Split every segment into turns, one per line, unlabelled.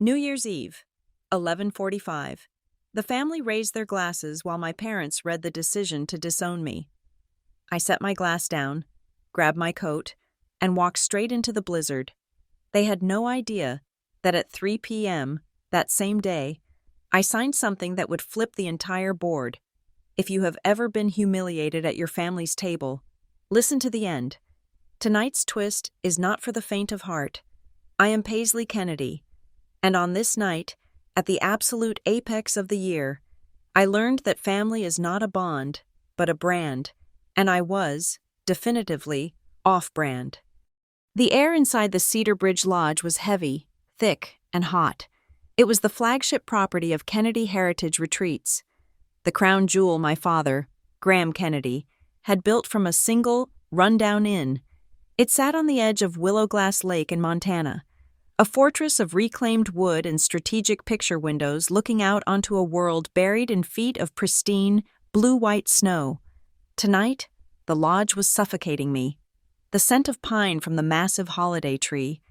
New Year's Eve, 11:45. The family raised their glasses while my parents read the decision to disown me. I set my glass down, grabbed my coat, and walked straight into the blizzard. They had no idea that at 3 p.m. that same day, I signed something that would flip the entire board. If you have ever been humiliated at your family's table, listen to the end. Tonight's twist is not for the faint of heart. I am Paisley Kennedy, and on this night, at the absolute apex of the year, I learned that family is not a bond, but a brand, and I was, definitively, off-brand. The air inside the Cedar Bridge Lodge was heavy, thick, and hot. It was the flagship property of Kennedy Heritage Retreats, the crown jewel my father, Graham Kennedy, had built from a single, run-down inn. It sat on the edge of Willowglass Lake in Montana, a fortress of reclaimed wood and strategic picture windows looking out onto a world buried in feet of pristine, blue-white snow. Tonight, the lodge was suffocating me. The scent of pine from the massive holiday tree,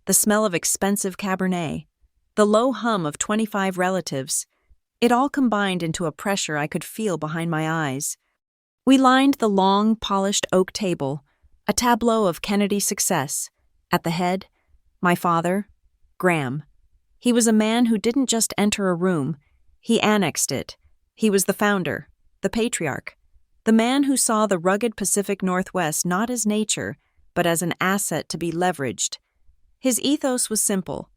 the smell of expensive Cabernet, the low hum of 25 relatives, it all combined into a pressure I could feel behind my eyes. We lined the long, polished oak table, a tableau of Kennedy success. At the head, my father, Graham. He was a man who didn't just enter a room, he annexed it. He was the founder, the patriarch, the man who saw the rugged Pacific Northwest not as nature, but as an asset to be leveraged. His ethos was simple.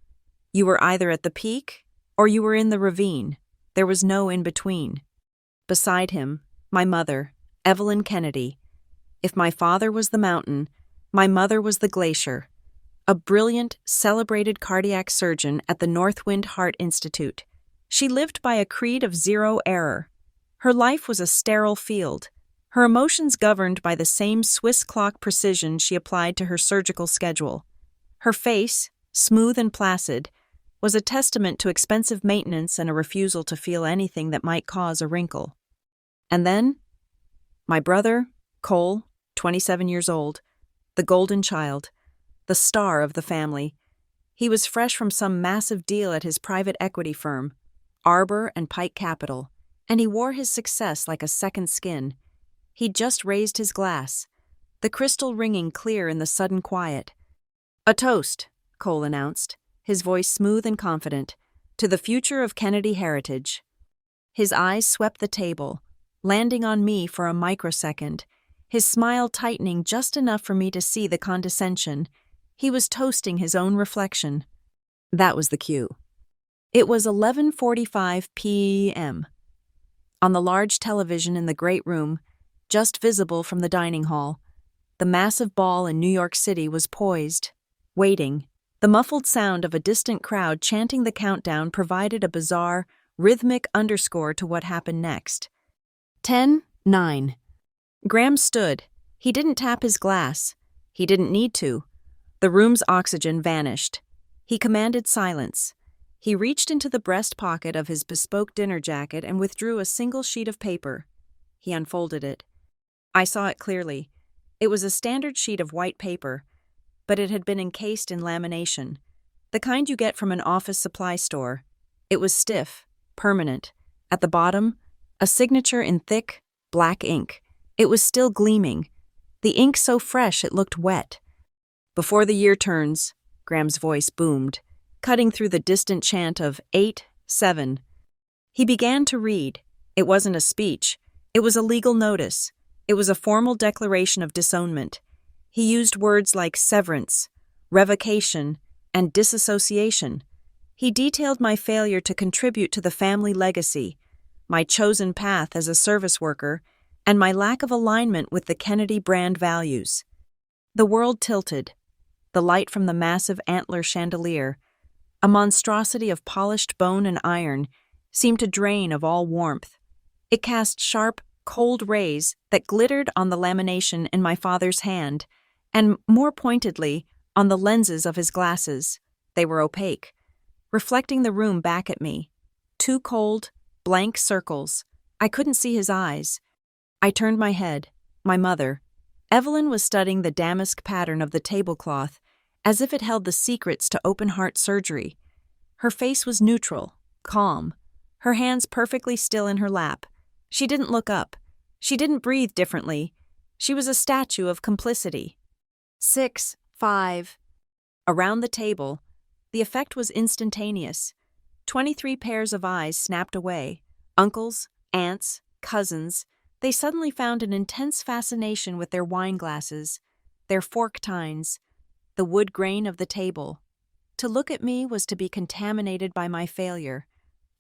You were either at the peak, or you were in the ravine. There was no in-between. Beside him, my mother, Evelyn Kennedy. If my father was the mountain, my mother was the glacier. A brilliant, celebrated cardiac surgeon at the Northwind Heart Institute. She lived by a creed of zero error. Her life was a sterile field, her emotions governed by the same Swiss clock precision she applied to her surgical schedule. Her face, smooth and placid, was a testament to expensive maintenance and a refusal to feel anything that might cause a wrinkle. And then, my brother, Cole, 27 years old, the golden child, the star of the family. He was fresh from some massive deal at his private equity firm, Arbor and Pike Capital, and he wore his success like a second skin. He'd just raised his glass, the crystal ringing clear in the sudden quiet. "A toast," Cole announced, his voice smooth and confident, "to the future of Kennedy Heritage." His eyes swept the table, landing on me for a microsecond, his smile tightening just enough for me to see the condescension. He was toasting his own reflection. That was the cue. It was 11:45 p.m. On the large television in the great room, just visible from the dining hall, the massive ball in New York City was poised, waiting. The muffled sound of a distant crowd chanting the countdown provided a bizarre, rhythmic underscore to what happened next. 10, 9. Graham stood. He didn't tap his glass. He didn't need to. The room's oxygen vanished. He commanded silence. He reached into the breast pocket of his bespoke dinner jacket and withdrew a single sheet of paper. He unfolded it. I saw it clearly. It was a standard sheet of white paper, but it had been encased in lamination, the kind you get from an office supply store. It was stiff, permanent. At the bottom, a signature in thick, black ink. It was still gleaming, the ink so fresh it looked wet. "Before the year turns," Graham's voice boomed, cutting through the distant chant of 8, 7. He began to read. It wasn't a speech. It was a legal notice. It was a formal declaration of disownment. He used words like severance, revocation, and disassociation. He detailed my failure to contribute to the family legacy, my chosen path as a service worker, and my lack of alignment with the Kennedy brand values. The world tilted. The light from the massive antler chandelier, a monstrosity of polished bone and iron, seemed to drain of all warmth. It cast sharp, cold rays that glittered on the lamination in my father's hand, and, more pointedly, on the lenses of his glasses. They were opaque, reflecting the room back at me. Two cold, blank circles. I couldn't see his eyes. I turned my head. My mother, Evelyn, was studying the damask pattern of the tablecloth, as if it held the secrets to open-heart surgery. Her face was neutral, calm, her hands perfectly still in her lap. She didn't look up. She didn't breathe differently. She was a statue of complicity. 6, 5. Around the table, the effect was instantaneous. 23 pairs of eyes snapped away. Uncles, aunts, cousins. They suddenly found an intense fascination with their wine glasses, their fork tines, the wood grain of the table. To look at me was to be contaminated by my failure.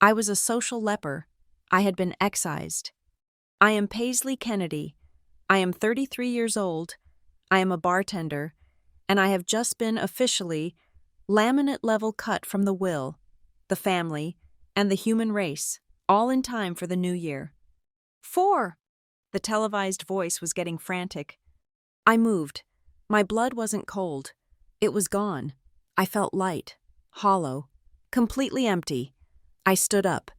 I was a social leper. I had been excised. I am Paisley Kennedy. I am 33 years old. I am a bartender, and I have just been officially laminate-level cut from the will, the family, and the human race, all in time for the new year. 4. The televised voice was getting frantic. I moved. My blood wasn't cold. It was gone. I felt light, hollow, completely empty. I stood up.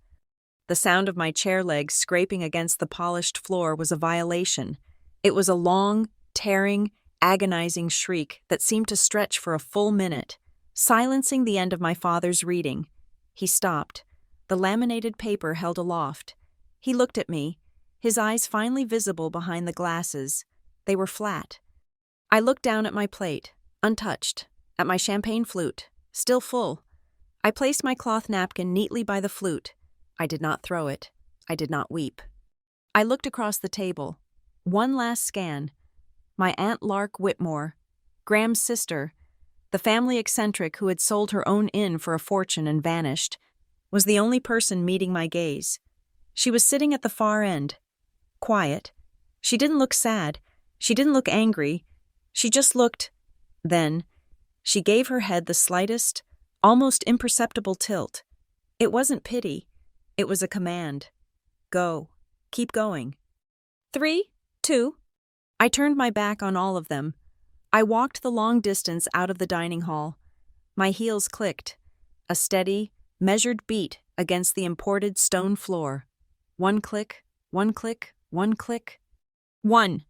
The sound of my chair legs scraping against the polished floor was a violation. It was a long, tearing, agonizing shriek that seemed to stretch for a full minute, silencing the end of my father's reading. He stopped, the laminated paper held aloft. He looked at me, his eyes finally visible behind the glasses. They were flat. I looked down at my plate, untouched, at my champagne flute, still full. I placed my cloth napkin neatly by the flute. I did not throw it. I did not weep. I looked across the table. One last scan. My Aunt Lark Whitmore, Graham's sister, the family eccentric who had sold her own inn for a fortune and vanished, was the only person meeting my gaze. She was sitting at the far end, quiet. She didn't look sad. She didn't look angry. She just looked. Then, she gave her head the slightest, almost imperceptible tilt. It wasn't pity. It was a command. Go. Keep going. 3, 2. I turned my back on all of them. I walked the long distance out of the dining hall. My heels clicked, a steady, measured beat against the imported stone floor. One click, one click, one click. 1.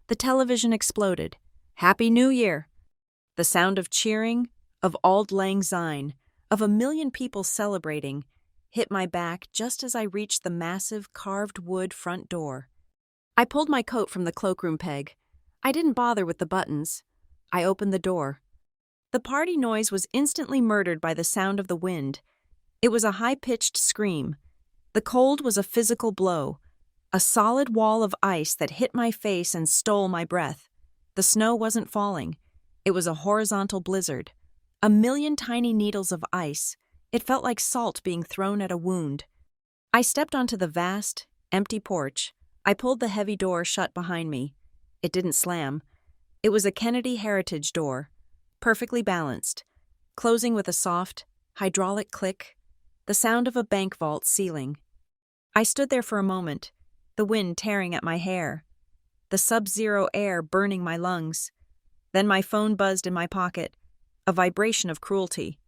The television exploded. Happy New Year! The sound of cheering, of Auld Lang Syne, of a million people celebrating, hit my back just as I reached the massive carved wood front door. I pulled my coat from the cloakroom peg. I didn't bother with the buttons. I opened the door. The party noise was instantly murdered by the sound of the wind. It was a high-pitched scream. The cold was a physical blow, a solid wall of ice that hit my face and stole my breath. The snow wasn't falling. It was a horizontal blizzard. A million tiny needles of ice. It felt like salt being thrown at a wound. I stepped onto the vast, empty porch. I pulled the heavy door shut behind me. It didn't slam. It was a Kennedy Heritage door, perfectly balanced, closing with a soft, hydraulic click, the sound of a bank vault ceiling. I stood there for a moment, the wind tearing at my hair, the sub-zero air burning my lungs. Then my phone buzzed in my pocket, a vibration of cruelty.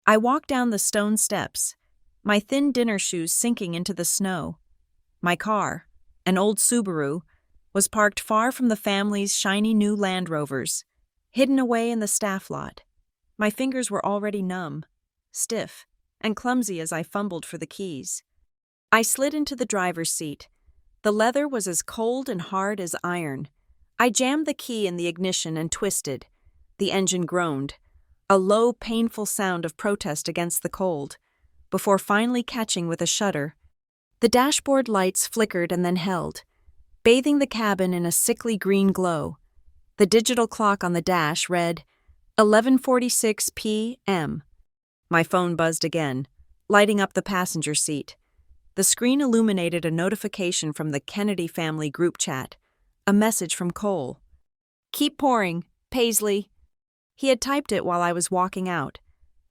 I walked down the stone steps, my thin dinner shoes sinking into the snow. My car, an old Subaru, was parked far from the family's shiny new Land Rovers, hidden away in the staff lot. My fingers were already numb, stiff, and clumsy as I fumbled for the keys. I slid into the driver's seat. The leather was as cold and hard as iron. I jammed the key in the ignition and twisted. The engine groaned, a low, painful sound of protest against the cold, before finally catching with a shudder. The dashboard lights flickered and then held, bathing the cabin in a sickly green glow. The digital clock on the dash read 11:46 p.m. My phone buzzed again, lighting up the passenger seat. The screen illuminated a notification from the Kennedy family group chat, a message from Cole. "Keep pouring, Paisley." He had typed it while I was walking out,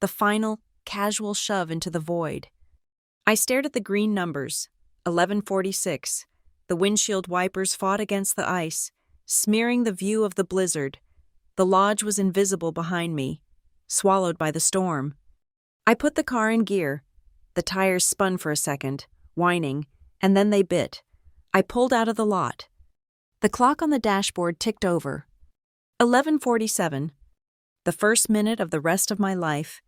the final, casual shove into the void. I stared at the green numbers, 11:46. The windshield wipers fought against the ice, smearing the view of the blizzard. The lodge was invisible behind me, swallowed by the storm. I put the car in gear. The tires spun for a second, whining, and then they bit. I pulled out of the lot. The clock on the dashboard ticked over. 11:47. The first minute of the rest of my life.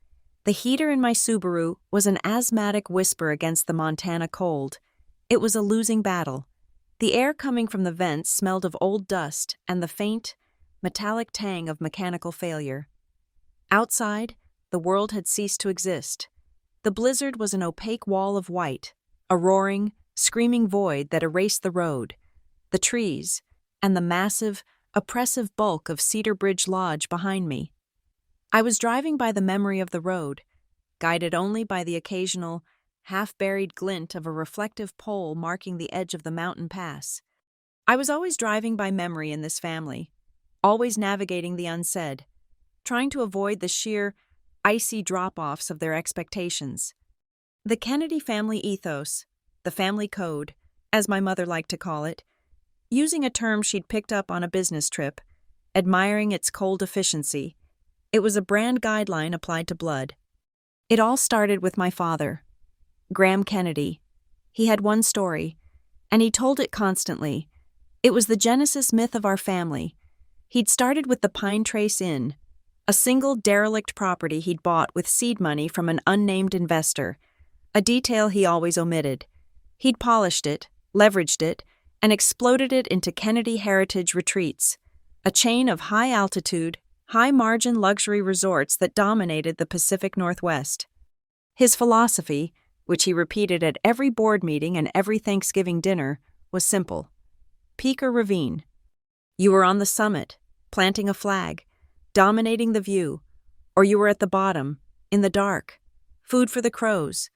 The heater in my Subaru was an asthmatic whisper against the Montana cold. It was a losing battle. The air coming from the vents smelled of old dust and the faint, metallic tang of mechanical failure. Outside, the world had ceased to exist. The blizzard was an opaque wall of white, a roaring, screaming void that erased the road, the trees, and the massive, oppressive bulk of Cedar Bridge Lodge behind me. I was driving by the memory of the road, guided only by the occasional, half-buried glint of a reflective pole marking the edge of the mountain pass. I was always driving by memory in this family, always navigating the unsaid, trying to avoid the sheer, icy drop-offs of their expectations. The Kennedy family ethos, the family code, as my mother liked to call it, using a term she'd picked up on a business trip, admiring its cold efficiency, it was a brand guideline applied to blood. It all started with my father, Graham Kennedy. He had one story, and he told it constantly. It was the Genesis myth of our family. He'd started with the Pine Trace Inn, a single derelict property he'd bought with seed money from an unnamed investor, a detail he always omitted. He'd polished it, leveraged it, and exploded it into Kennedy Heritage Retreats, a chain of high-altitude, high-margin luxury resorts that dominated the Pacific Northwest. His philosophy, which he repeated at every board meeting and every Thanksgiving dinner, was simple. Peak or ravine. You were on the summit, planting a flag, dominating the view, or you were at the bottom, in the dark, food for the crows.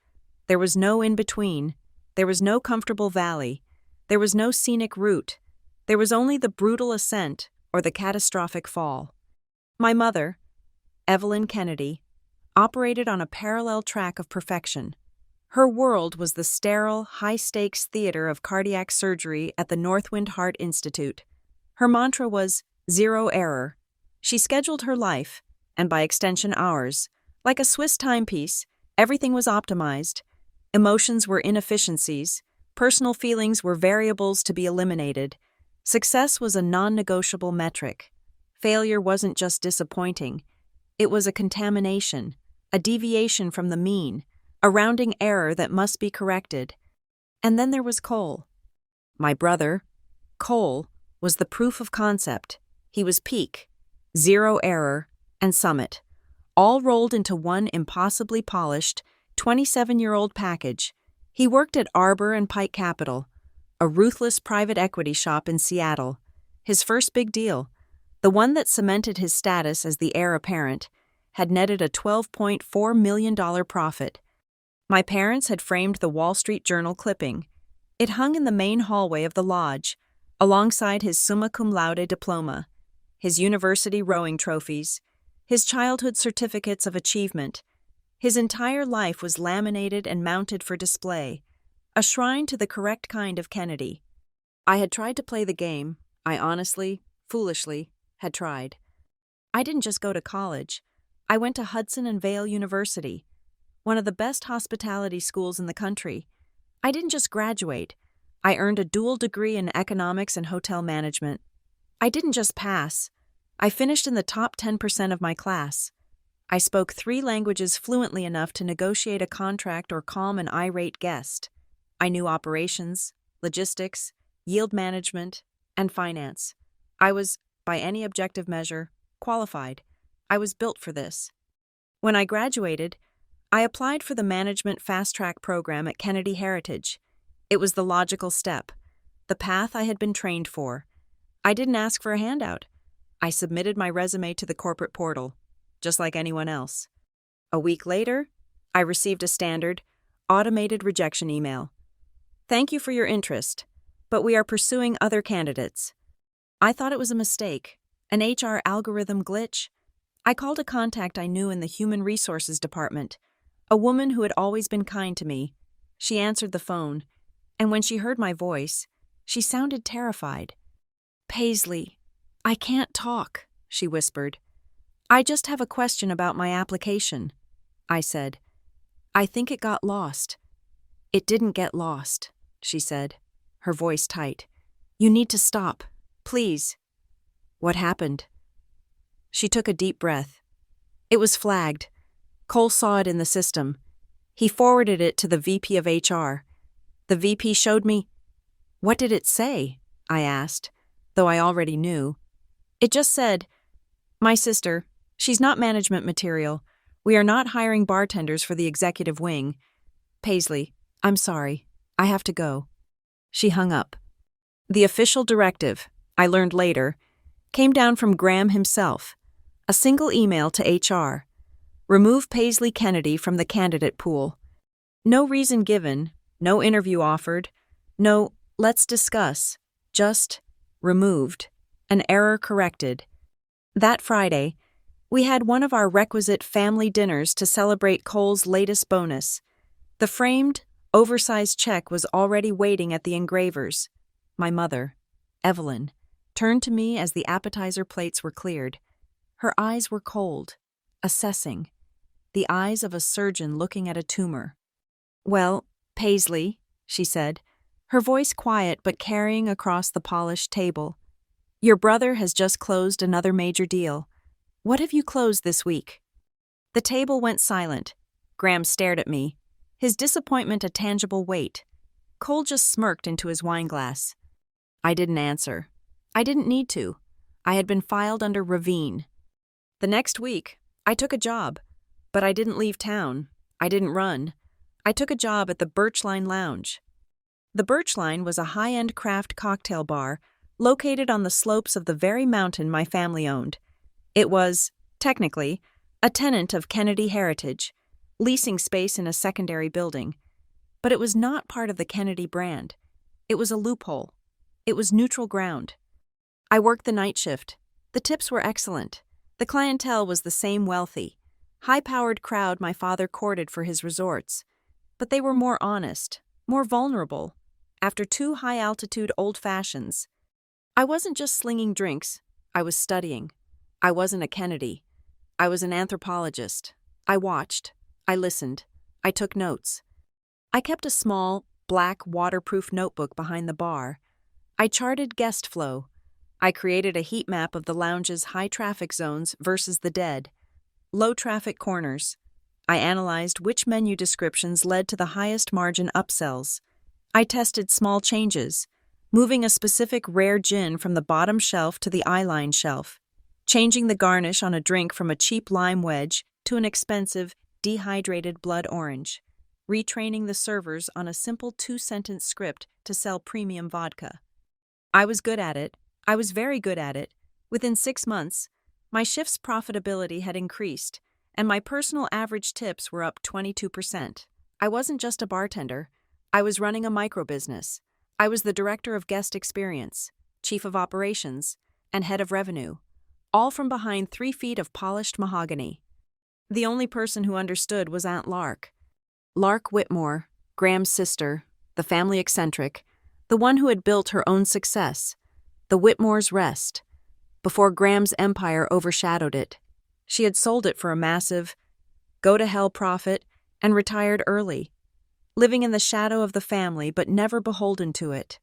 There was no in-between. There was no comfortable valley. There was no scenic route. There was only the brutal ascent or the catastrophic fall. My mother, Evelyn Kennedy, operated on a parallel track of perfection. Her world was the sterile, high-stakes theater of cardiac surgery at the Northwind Heart Institute. Her mantra was zero error. She scheduled her life, and by extension ours, like a Swiss timepiece. Everything was optimized. Emotions were inefficiencies. Personal feelings were variables to be eliminated. Success was a non-negotiable metric. Failure wasn't just disappointing. It was a contamination, a deviation from the mean, a rounding error that must be corrected. And then there was Cole. My brother, Cole, was the proof of concept. He was peak, zero error, and summit, all rolled into one impossibly polished, 27-year-old package. He worked at Arbor and Pike Capital, a ruthless private equity shop in Seattle. His first big deal, the one that cemented his status as the heir apparent, had netted a $12.4 million profit. My parents had framed the Wall Street Journal clipping. It hung in the main hallway of the lodge, alongside his summa cum laude diploma, his university rowing trophies, his childhood certificates of achievement. His entire life was laminated and mounted for display, a shrine to the correct kind of Kennedy. I had tried to play the game. I honestly, foolishly, had tried. I didn't just go to college. I went to Hudson and Vale University, one of the best hospitality schools in the country. I didn't just graduate. I earned a dual degree in economics and hotel management. I didn't just pass. I finished in the top 10% of my class. I spoke 3 languages fluently enough to negotiate a contract or calm an irate guest. I knew operations, logistics, yield management, and finance. I was, by any objective measure, qualified. I was built for this. When I graduated, I applied for the Management Fast Track program at Kennedy Heritage. It was the logical step, the path I had been trained for. I didn't ask for a handout. I submitted my resume to the corporate portal, just like anyone else. A week later, I received a standard, automated rejection email. Thank you for your interest, but we are pursuing other candidates. I thought it was a mistake, an HR algorithm glitch. I called a contact I knew in the Human Resources Department, a woman who had always been kind to me. She answered the phone, and when she heard my voice, she sounded terrified. "Paisley, I can't talk," she whispered. "I just have a question about my application," I said. "I think it got lost." "It didn't get lost," she said, her voice tight. "You need to stop, please." "What happened?" She took a deep breath. "It was flagged. Cole saw it in the system. He forwarded it to the VP of HR. The VP showed me. What did it say? I asked, though I already knew. It just said, "My sister, she's not management material. We are not hiring bartenders for the executive wing. Paisley, I'm sorry. I have to go." She hung up. The official directive, I learned later, came down from Graham himself. A single email to HR. Remove Paisley Kennedy from the candidate pool. No reason given, no interview offered, no "let's discuss," just removed, an error corrected. That Friday, we had one of our requisite family dinners to celebrate Cole's latest bonus. The framed, oversized check was already waiting at the engraver's. My mother, Evelyn, turned to me as the appetizer plates were cleared. Her eyes were cold, assessing, the eyes of a surgeon looking at a tumor. "Well, Paisley," she said, her voice quiet but carrying across the polished table. "Your brother has just closed another major deal. What have you closed this week?" The table went silent. Graham stared at me, his disappointment a tangible weight. Cole just smirked into his wineglass. I didn't answer. I didn't need to. I had been filed under Ravine. The next week, I took a job, but I didn't leave town. I didn't run. I took a job at the Birchline Lounge. The Birchline was a high-end craft cocktail bar located on the slopes of the very mountain my family owned. It was, technically, a tenant of Kennedy Heritage, leasing space in a secondary building. But it was not part of the Kennedy brand. It was a loophole. It was neutral ground. I worked the night shift. The tips were excellent. The clientele was the same wealthy, high-powered crowd my father courted for his resorts. But they were more honest, more vulnerable, after 2 high-altitude old fashions. I wasn't just slinging drinks. I was studying. I wasn't a Kennedy. I was an anthropologist. I watched. I listened. I took notes. I kept a small, black, waterproof notebook behind the bar. I charted guest flow. I created a heat map of the lounge's high-traffic zones versus the dead, low-traffic corners. I analyzed which menu descriptions led to the highest margin upsells. I tested small changes, moving a specific rare gin from the bottom shelf to the eyeline shelf, changing the garnish on a drink from a cheap lime wedge to an expensive, dehydrated blood orange, retraining the servers on a simple 2-sentence script to sell premium vodka. I was good at it. I was very good at it. Within 6 months, my shift's profitability had increased, and my personal average tips were up 22%. I wasn't just a bartender. I was running a micro-business. I was the director of guest experience, chief of operations, and head of revenue, all from behind 3 feet of polished mahogany. The only person who understood was Aunt Lark. Lark Whitmore, Graham's sister, the family eccentric, the one who had built her own success, the Whitmore's Rest, before Graham's empire overshadowed it. She had sold it for a massive, go-to-hell profit and retired early, living in the shadow of the family but never beholden to it.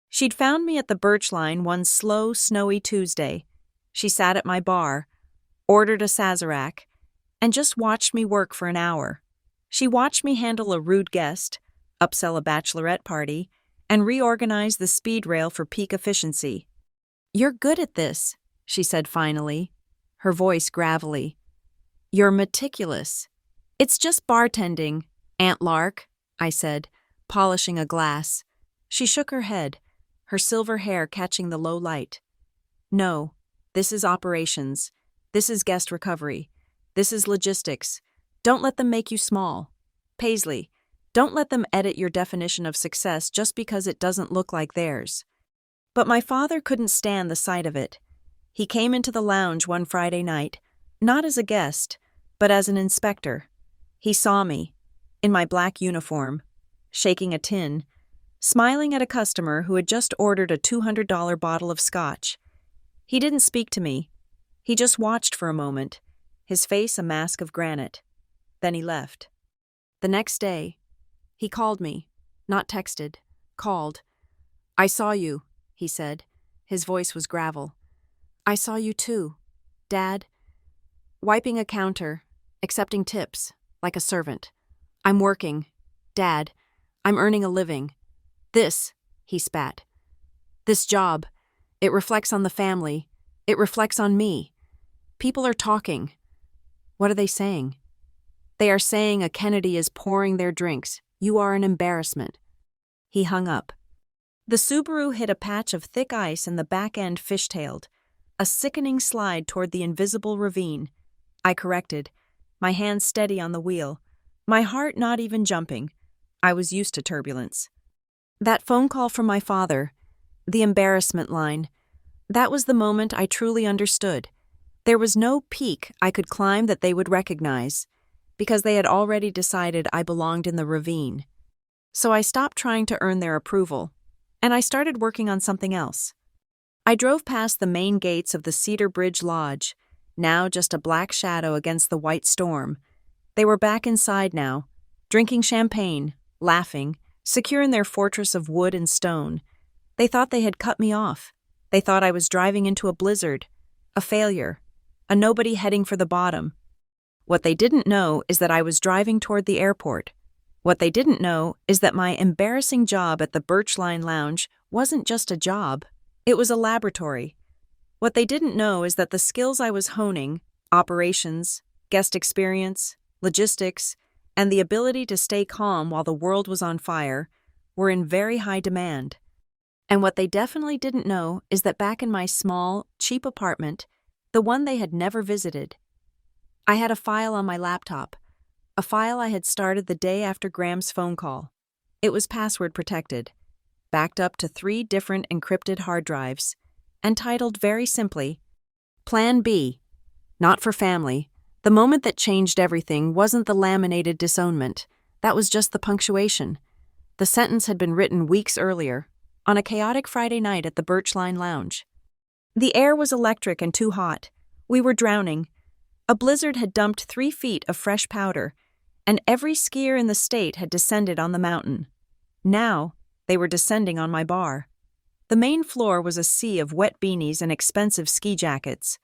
She'd found me at the Birchline one slow, snowy Tuesday. She sat at my bar, ordered a Sazerac, and just watched me work for an hour. She watched me handle a rude guest, upsell a bachelorette party, and reorganize the speed rail for peak efficiency. "You're good at this," she said finally, her voice gravelly. "You're meticulous. It's just bartending, Aunt Lark," I said, polishing a glass. She shook her head, her silver hair catching the low light. "No, this is operations. This is guest recovery. This is logistics. Don't let them make you small. Paisley, don't let them edit your definition of success just because it doesn't look like theirs." But my father couldn't stand the sight of it. He came into the lounge one Friday night, not as a guest, but as an inspector. He saw me, in my black uniform, shaking a tin, smiling at a customer who had just ordered a $200 bottle of scotch. He didn't speak to me. He just watched for a moment, his face a mask of granite. Then he left. The next day, he called me, not texted, called. "I saw you," he said. His voice was gravel. "I saw you too, Dad." Wiping a counter, accepting tips, like a servant. I'm working. Dad, I'm earning a living. This, he spat. This job, it reflects on the family. It reflects on me. People are talking. What are they saying? They are saying a Kennedy is pouring their drinks. You are an embarrassment. He hung up. The Subaru hit a patch of thick ice and the back end fishtailed, a sickening slide toward the invisible ravine. I corrected, my hands steady on the wheel, my heart not even jumping. I was used to turbulence. That phone call from my father, the embarrassment line, that was the moment I truly understood. There was no peak I could climb that they would recognize, because they had already decided I belonged in the ravine. So I stopped trying to earn their approval, and I started working on something else. I drove past the main gates of the Cedar Bridge Lodge, now just a black shadow against the white storm. They were back inside now, drinking champagne, laughing, secure in their fortress of wood and stone. They thought they had cut me off. They thought I was driving into a blizzard, a failure, a nobody heading for the bottom. What they didn't know is that I was driving toward the airport. What they didn't know is that my embarrassing job at the Birchline Lounge wasn't just a job, it was a laboratory. What they didn't know is that the skills I was honing, operations, guest experience, logistics, and the ability to stay calm while the world was on fire, were in very high demand. And what they definitely didn't know is that back in my small, cheap apartment, the one they had never visited, I had a file on my laptop, a file I had started the day after Graham's phone call. It was password protected, backed up to 3 different encrypted hard drives, and titled very simply, Plan B, not for family. The moment that changed everything wasn't the laminated disownment, that was just the punctuation. The sentence had been written weeks earlier, on a chaotic Friday night at the Birchline Lounge. The air was electric and too hot. We were drowning. A blizzard had dumped 3 feet of fresh powder, and every skier in the state had descended on the mountain. Now, they were descending on my bar. The main floor was a sea of wet beanies and expensive ski jackets.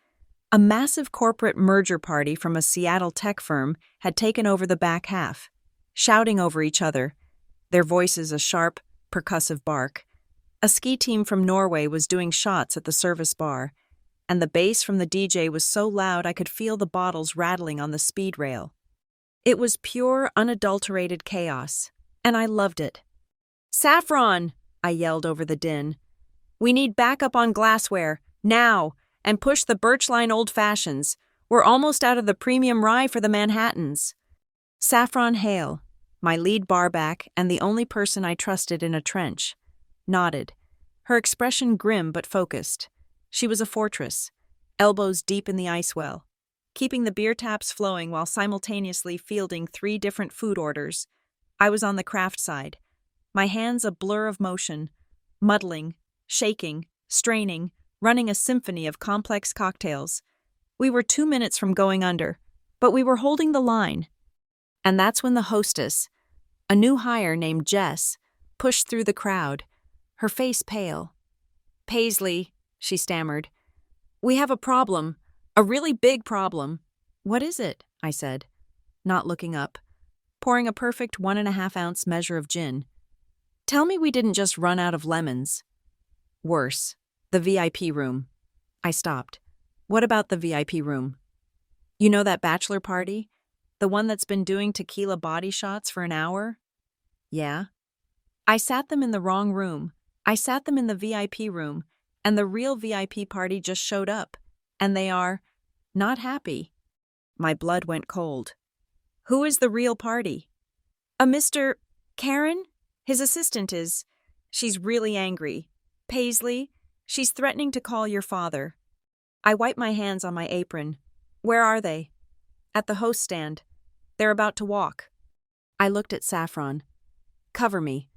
A massive corporate merger party from a Seattle tech firm had taken over the back half, shouting over each other, their voices a sharp, percussive bark. A ski team from Norway was doing shots at the service bar, and the bass from the DJ was so loud I could feel the bottles rattling on the speed rail. It was pure, unadulterated chaos, and I loved it. "Saffron!" I yelled over the din. "We need backup on glassware, now, and push the Birchline Old Fashions. We're almost out of the premium rye for the Manhattans." Saffron Hale, my lead barback and the only person I trusted in a trench, nodded, her expression grim but focused. She was a fortress, elbows deep in the ice well, keeping the beer taps flowing while simultaneously fielding 3 different food orders. I was on the craft side, my hands a blur of motion, muddling, shaking, straining, running a symphony of complex cocktails. We were 2 minutes from going under, but we were holding the line. And that's when the hostess, a new hire named Jess, pushed through the crowd, her face pale. "Paisley," she stammered, "we have a problem, a really big problem." "What is it?" I said, not looking up, pouring a perfect 1.5-ounce measure of gin. "Tell me we didn't just run out of lemons." "Worse, the VIP room." I stopped. "What about the VIP room?" "You know that bachelor party? The one that's been doing tequila body shots for an hour?" "Yeah." "I sat them in the wrong room. I sat them in the VIP room, and the real VIP party just showed up, and they are not happy." My blood went cold. "Who is the real party?" "A Mr. Karen? His assistant is. She's really angry. Paisley, she's threatening to call your father." I wiped my hands on my apron. "Where are they?" "At the host stand. They're about to walk." I looked at Saffron. "Cover me.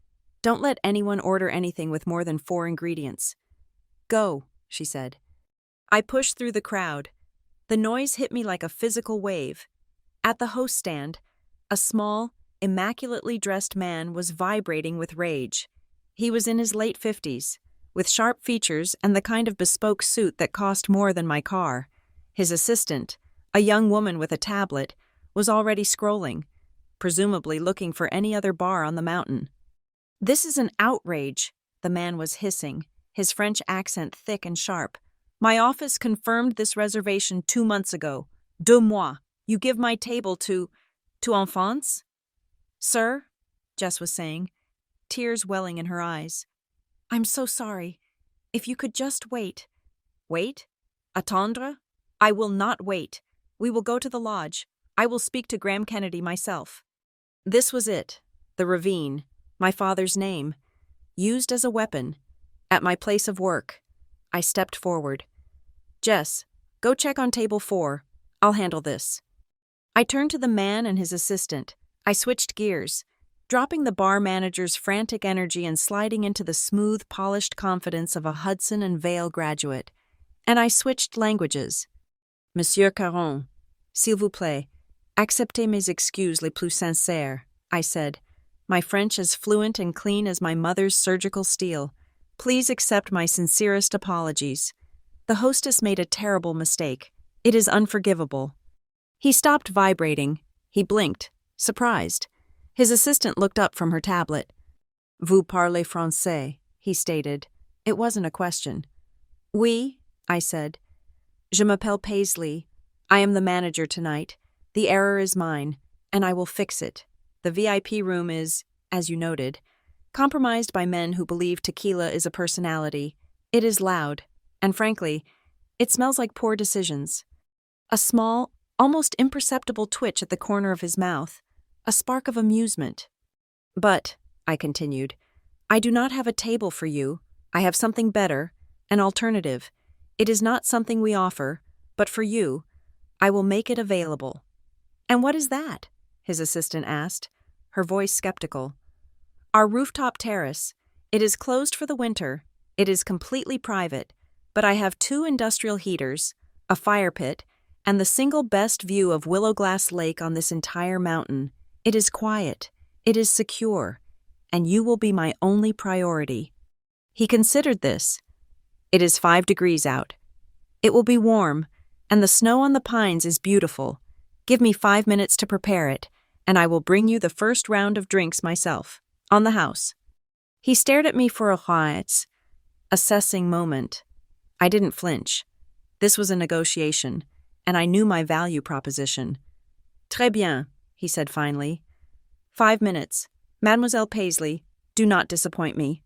Don't let anyone order anything with more than 4 ingredients." "Go," she said. I pushed through the crowd. The noise hit me like a physical wave. At the host stand, a small, immaculately dressed man was vibrating with rage. He was in his late 50s, with sharp features and the kind of bespoke suit that cost more than my car. His assistant, a young woman with a tablet, was already scrolling, presumably looking for any other bar on the mountain. "This is an outrage," the man was hissing, his French accent thick and sharp. "My office confirmed this reservation 2 months ago. 2 mois. You give my table to enfants?" "Sir," Jess was saying, tears welling in her eyes. "I'm so sorry. If you could just wait." "Wait? Attendre? I will not wait. We will go to the lodge. I will speak to Graham Kennedy myself." This was it, the ravine, my father's name, used as a weapon, at my place of work. I stepped forward. "Jess, go check on table 4. I'll handle this." I turned to the man and his assistant. I switched gears, dropping the bar manager's frantic energy and sliding into the smooth, polished confidence of a Hudson and Vale graduate. And I switched languages. "Monsieur Caron, s'il vous plaît, acceptez mes excuses les plus sincères," I said, my French as fluent and clean as my mother's surgical steel. "Please accept my sincerest apologies. The hostess made a terrible mistake. It is unforgivable." He stopped vibrating. He blinked, surprised. His assistant looked up from her tablet. "Vous parlez français," he stated. It wasn't a question. "Oui," I said. "Je m'appelle Paisley. I am the manager tonight. The error is mine, and I will fix it. The VIP room is, as you noted, compromised by men who believe tequila is a personality. It is loud, and frankly, it smells like poor decisions." A small, almost imperceptible twitch at the corner of his mouth, a spark of amusement. "But," I continued, "I do not have a table for you. I have something better, an alternative. It is not something we offer, but for you, I will make it available." "And what is that?" his assistant asked, her voice skeptical. "Our rooftop terrace. It is closed for the winter. It is completely private, but I have 2 industrial heaters, a fire pit, and the single best view of Willowglass Lake on this entire mountain. It is quiet. It is secure. And you will be my only priority." He considered this. "It is 5 degrees out. It will be warm, and the snow on the pines is beautiful. Give me 5 minutes to prepare it, and I will bring you the first round of drinks myself, on the house." He stared at me for a quiet, assessing moment. I didn't flinch. This was a negotiation, and I knew my value proposition. "Très bien," he said finally. 5 minutes. Mademoiselle Paisley, do not disappoint me."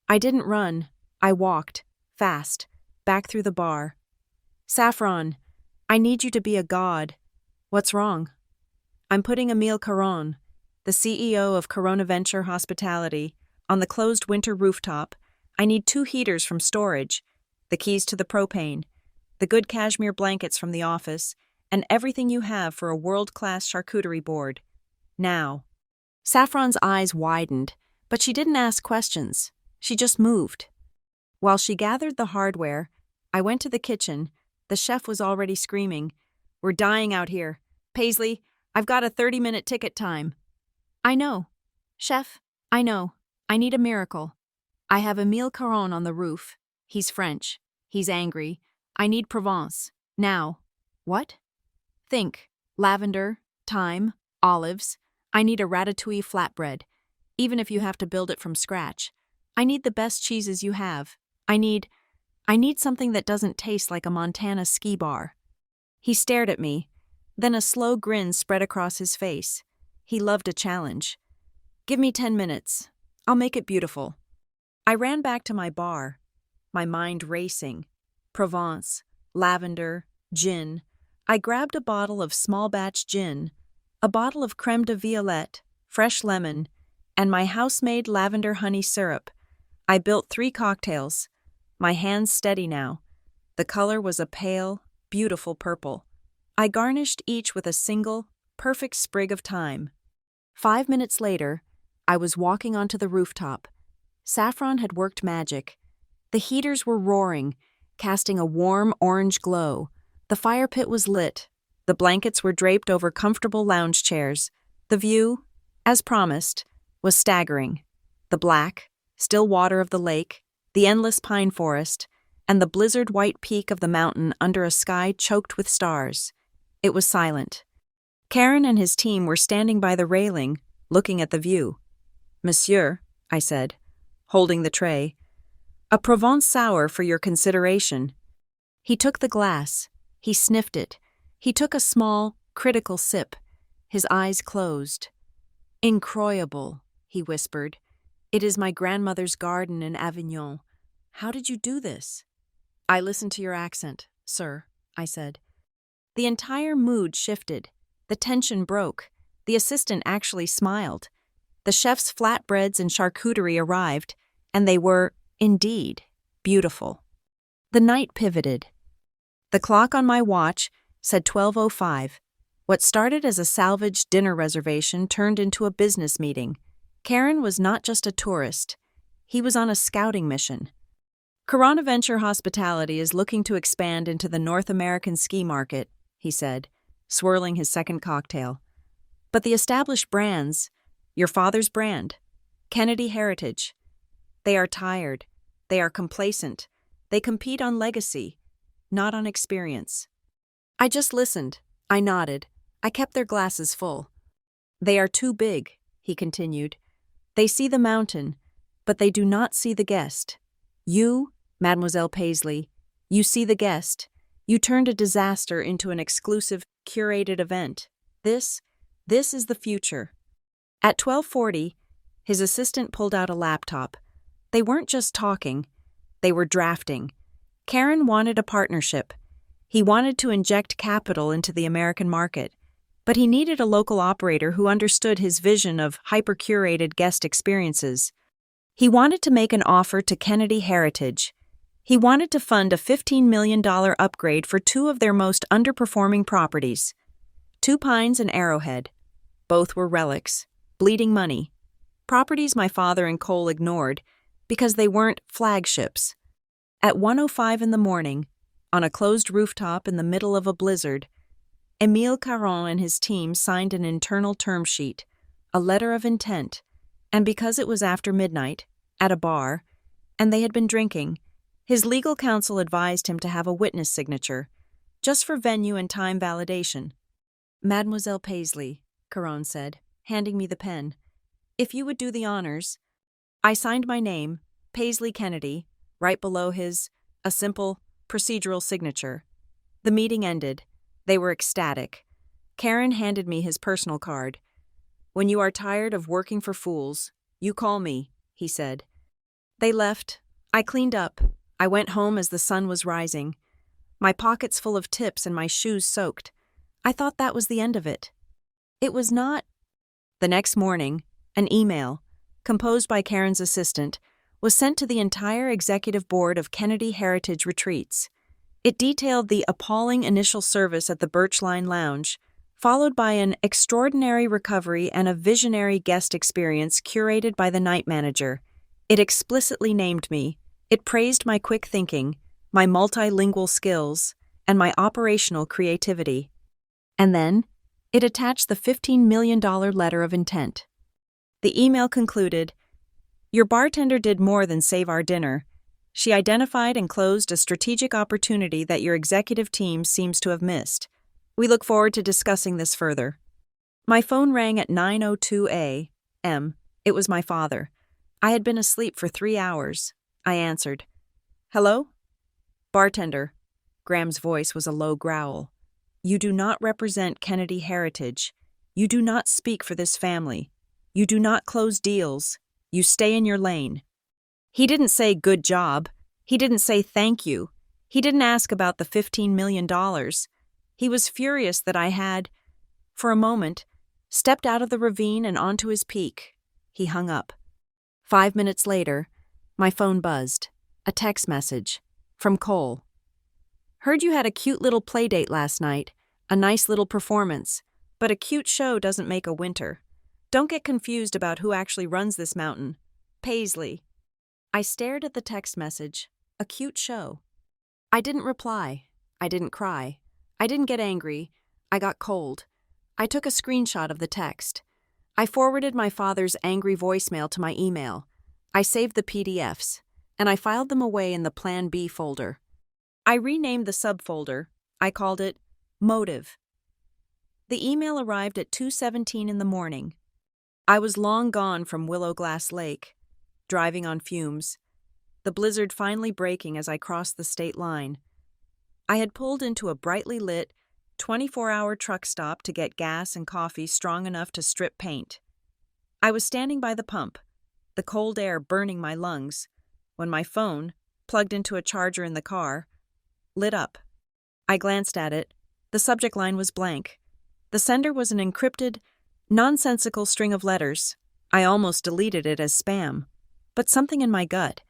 I didn't run. I walked, fast, back through the bar. "Saffron, I need you to be a god." "What's wrong?" "I'm putting Emile Caron, the CEO of Corona Venture Hospitality, on the closed winter rooftop. I need 2 heaters from storage, the keys to the propane, the good cashmere blankets from the office, and everything you have for a world-class charcuterie board. Now." Saffron's eyes widened, but she didn't ask questions. She just moved. While she gathered the hardware, I went to the kitchen. The chef was already screaming, "We're dying out here. Paisley, I've got a 30-minute ticket time." "I know. Chef, I know. I need a miracle. I have Emile Caron on the roof. He's French. He's angry. I need Provence. Now." "What?" "Think. Lavender, thyme, olives. I need a ratatouille flatbread, even if you have to build it from scratch. I need the best cheeses you have. I need something that doesn't taste like a Montana ski bar." He stared at me. Then a slow grin spread across his face. He loved a challenge. "Give me 10 minutes. I'll make it beautiful." I ran back to my bar, my mind racing. Provence, lavender, gin. I grabbed a bottle of small batch gin, a bottle of creme de violette, fresh lemon, and my house-made lavender honey syrup. I built 3 cocktails. My hands steady now. The color was a pale, beautiful purple. I garnished each with a single, perfect sprig of thyme. 5 minutes later, I was walking onto the rooftop. Saffron had worked magic. The heaters were roaring, casting a warm orange glow. The fire pit was lit. The blankets were draped over comfortable lounge chairs. The view, as promised, was staggering. The black, still water of the lake, the endless pine forest, and the blizzard-white peak of the mountain under a sky choked with stars. It was silent. Karen and his team were standing by the railing, looking at the view. "Monsieur," I said, holding the tray, "a Provence sour for your consideration." He took the glass. He sniffed it. He took a small, critical sip. His eyes closed. "Incroyable," he whispered. "It is my grandmother's garden in Avignon. How did you do this?" "I listened to your accent, sir," I said. The entire mood shifted. The tension broke. The assistant actually smiled. The chef's flatbreads and charcuterie arrived, and they were, indeed, beautiful. The night pivoted. The clock on my watch said 12:05. What started as a salvaged dinner reservation turned into a business meeting. Karen was not just a tourist. He was on a scouting mission. "Corona Venture Hospitality is looking to expand into the North American ski market," he said, swirling his second cocktail. "But the established brands, your father's brand, Kennedy Heritage, they are tired, they are complacent, they compete on legacy, not on experience." I just listened. I nodded. I kept their glasses full. "They are too big," he continued. "They see the mountain, but they do not see the guest. You, Mademoiselle Paisley, you see the guest. You turned a disaster into an exclusive, curated event. This is the future." At 12:40, his assistant pulled out a laptop. They weren't just talking. They were drafting. Karen wanted a partnership. He wanted to inject capital into the American market, but he needed a local operator who understood his vision of hyper-curated guest experiences. He wanted to make an offer to Kennedy Heritage. He wanted to fund a $15 million upgrade for two of their most underperforming properties, Two Pines and Arrowhead. Both were relics, bleeding money, properties my father and Cole ignored because they weren't flagships. At 1:05 in the morning, on a closed rooftop in the middle of a blizzard, Émile Caron and his team signed an internal term sheet, a letter of intent, and because it was after midnight, at a bar, and they had been drinking, his legal counsel advised him to have a witness signature, just for venue and time validation. "Mademoiselle Paisley," Caron said, handing me the pen, "if you would do the honors." I signed my name, Paisley Kennedy, right below his, a simple, procedural signature. The meeting ended. They were ecstatic. Karen handed me his personal card. "When you are tired of working for fools, you call me," he said. They left. I cleaned up. I went home as the sun was rising. My pockets full of tips and my shoes soaked. I thought that was the end of it. It was not. The next morning, an email, composed by Karen's assistant, was sent to the entire executive board of Kennedy Heritage Retreats. It detailed the appalling initial service at the Birchline Lounge, followed by an extraordinary recovery and a visionary guest experience curated by the night manager. It explicitly named me. It praised my quick thinking, my multilingual skills, and my operational creativity. And then, it attached the $15 million letter of intent. The email concluded, "Your bartender did more than save our dinner. She identified and closed a strategic opportunity that your executive team seems to have missed. We look forward to discussing this further." My phone rang at 9:02 a.m. It was my father. I had been asleep for 3 hours. I answered. "Hello?" "Bartender." Graham's voice was a low growl. "You do not represent Kennedy Heritage. You do not speak for this family. You do not close deals. You stay in your lane." He didn't say good job. He didn't say thank you. He didn't ask about the $15 million. He was furious that I had, for a moment, stepped out of the ravine and onto his peak. He hung up. 5 minutes later, my phone buzzed. A text message. From Cole. "Heard you had a cute little play date last night. A nice little performance. But a cute show doesn't make a winter. Don't get confused about who actually runs this mountain. Paisley." I stared at the text message. A cute show. I didn't reply. I didn't cry. I didn't get angry. I got cold. I took a screenshot of the text. I forwarded my father's angry voicemail to my email. I saved the PDFs, and I filed them away in the Plan B folder. I renamed the subfolder. I called it Motive. The email arrived at 2:17 in the morning. I was long gone from Willow Glass Lake, driving on fumes, the blizzard finally breaking as I crossed the state line. I had pulled into a brightly lit, 24-hour truck stop to get gas and coffee strong enough to strip paint. I was standing by the pump, the cold air burning my lungs, when my phone, plugged into a charger in the car, lit up. I glanced at it. The subject line was blank. The sender was an encrypted, nonsensical string of letters. I almost deleted it as spam. But something in my gut,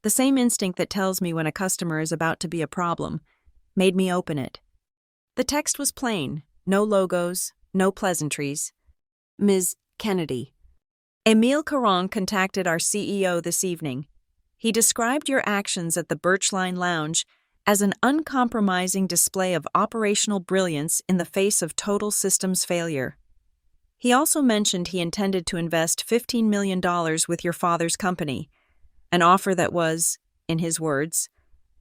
the same instinct that tells me when a customer is about to be a problem, made me open it. The text was plain, no logos, no pleasantries. Ms. Kennedy. Emile Caron contacted our CEO this evening. He described your actions at the Birchline Lounge as an uncompromising display of operational brilliance in the face of total systems failure. He also mentioned he intended to invest $15 million with your father's company, an offer that was, in his words,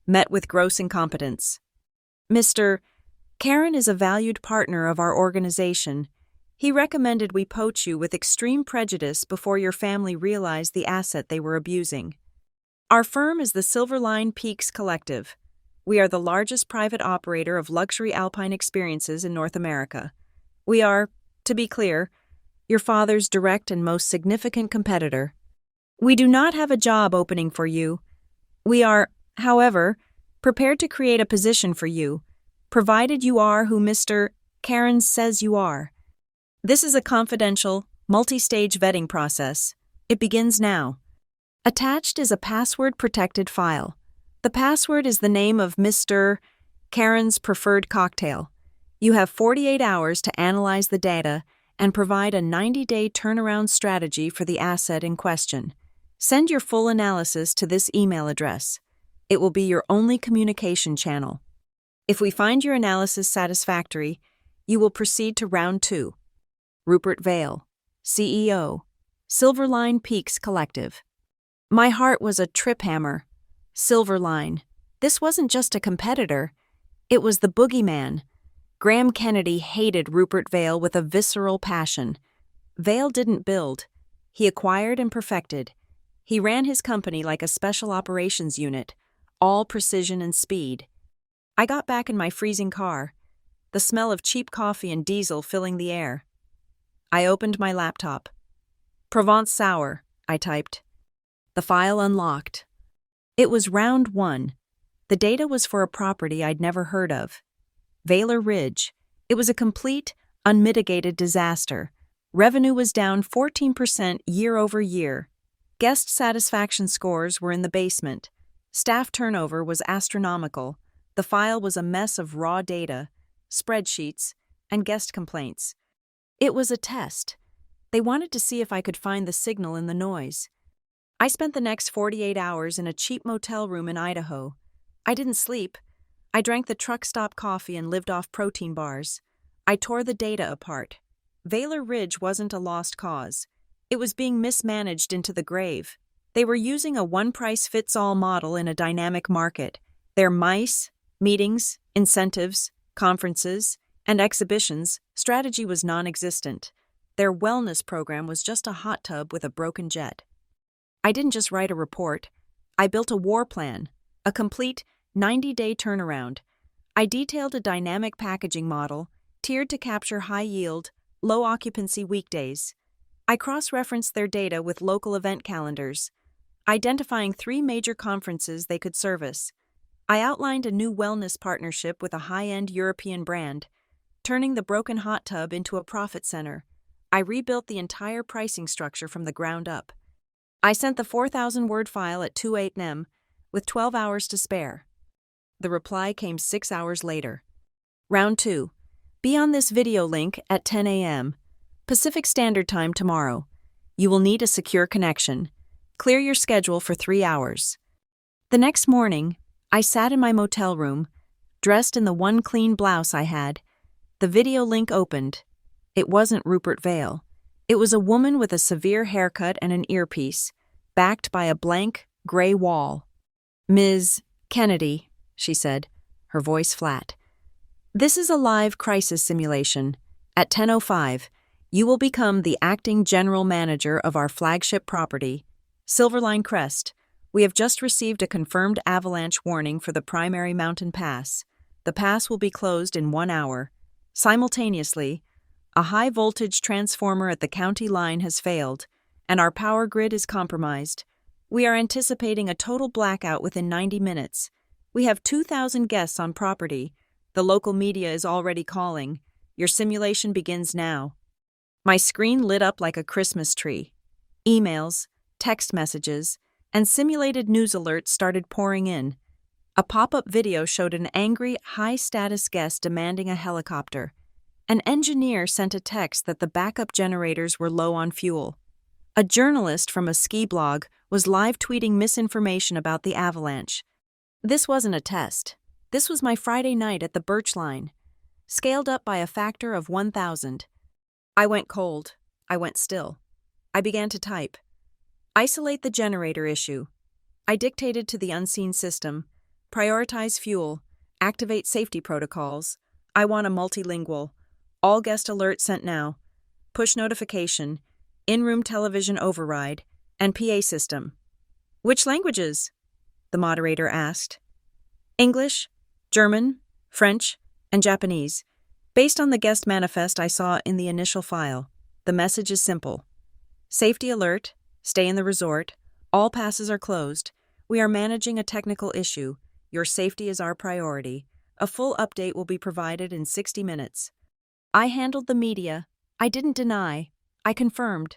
met with gross incompetence. Mr. Karen is a valued partner of our organization. He recommended we poach you with extreme prejudice before your family realized the asset they were abusing. Our firm is the Silverline Peaks Collective. We are the largest private operator of luxury alpine experiences in North America. We are, to be clear, your father's direct and most significant competitor. We do not have a job opening for you. We are, however, prepared to create a position for you, provided you are who Mr. Karen says you are. This is a confidential, multi-stage vetting process. It begins now. Attached is a password-protected file. The password is the name of Mr. Karen's preferred cocktail. You have 48 hours to analyze the data and provide a 90-day turnaround strategy for the asset in question. Send your full analysis to this email address. It will be your only communication channel. If we find your analysis satisfactory, you will proceed to round 2. Rupert Vale, CEO, Silverline Peaks Collective. My heart was a trip hammer. Silverline. This wasn't just a competitor. It was the boogeyman. Graham Kennedy hated Rupert Vale with a visceral passion. Vale didn't build. He acquired and perfected. He ran his company like a special operations unit, all precision and speed. I got back in my freezing car, the smell of cheap coffee and diesel filling the air. I opened my laptop. Provence Sour, I typed. The file unlocked. It was round 1. The data was for a property I'd never heard of. Valer Ridge. It was a complete, unmitigated disaster. Revenue was down 14% year over year. Guest satisfaction scores were in the basement. Staff turnover was astronomical. The file was a mess of raw data, spreadsheets, and guest complaints. It was a test. They wanted to see if I could find the signal in the noise. I spent the next 48 hours in a cheap motel room in Idaho. I didn't sleep. I drank the truck stop coffee and lived off protein bars. I tore the data apart. Valer Ridge wasn't a lost cause. It was being mismanaged into the grave. They were using a one-price-fits-all model in a dynamic market. Their mice, meetings, incentives, conferences, and exhibitions strategy was non-existent. Their wellness program was just a hot tub with a broken jet. I didn't just write a report. I built a war plan, a complete 90-day turnaround. I detailed a dynamic packaging model, tiered to capture high-yield, low-occupancy weekdays. I cross-referenced their data with local event calendars, identifying 3 major conferences they could service. I outlined a new wellness partnership with a high-end European brand, turning the broken hot tub into a profit center. I rebuilt the entire pricing structure from the ground up. I sent the 4,000-word file at 2 a.m. with 12 hours to spare. The reply came 6 hours later. Round 2. Be on this video link at 10 a.m. Pacific Standard Time tomorrow. You will need a secure connection. Clear your schedule for 3 hours. The next morning, I sat in my motel room, dressed in the one clean blouse I had. The video link opened. It wasn't Rupert Vale. It was a woman with a severe haircut and an earpiece, backed by a blank, gray wall. Ms. Kennedy, she said, her voice flat. This is a live crisis simulation. At 10:05, you will become the acting general manager of our flagship property, Silverline Crest. We have just received a confirmed avalanche warning for the primary mountain pass. The pass will be closed in 1 hour. Simultaneously, a high-voltage transformer at the county line has failed, and our power grid is compromised. We are anticipating a total blackout within 90 minutes. We have 2,000 guests on property. The local media is already calling. Your simulation begins now. My screen lit up like a Christmas tree. Emails, text messages, and simulated news alerts started pouring in. A pop-up video showed an angry, high-status guest demanding a helicopter. An engineer sent a text that the backup generators were low on fuel. A journalist from a ski blog was live tweeting misinformation about the avalanche. This wasn't a test. This was my Friday night at the Birchline, scaled up by a factor of 1,000. I went cold. I went still. I began to type. Isolate the generator issue. I dictated to the unseen system. Prioritize fuel. Activate safety protocols. I want a multilingual. All guest alerts sent now. Push notification. In-room television override. And PA system. Which languages? The moderator asked. English, German, French, and Japanese. Based on the guest manifest I saw in the initial file, the message is simple. Safety alert. Stay in the resort. All passes are closed. We are managing a technical issue. Your safety is our priority. A full update will be provided in 60 minutes. I handled the media. I didn't deny. I confirmed.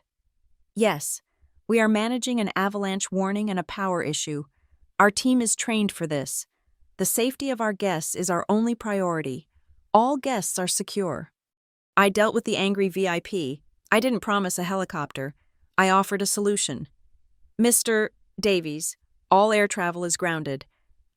Yes, we are managing an avalanche warning and a power issue. Our team is trained for this. The safety of our guests is our only priority. All guests are secure. I dealt with the angry VIP. I didn't promise a helicopter. I offered a solution. Mr. Davies, all air travel is grounded.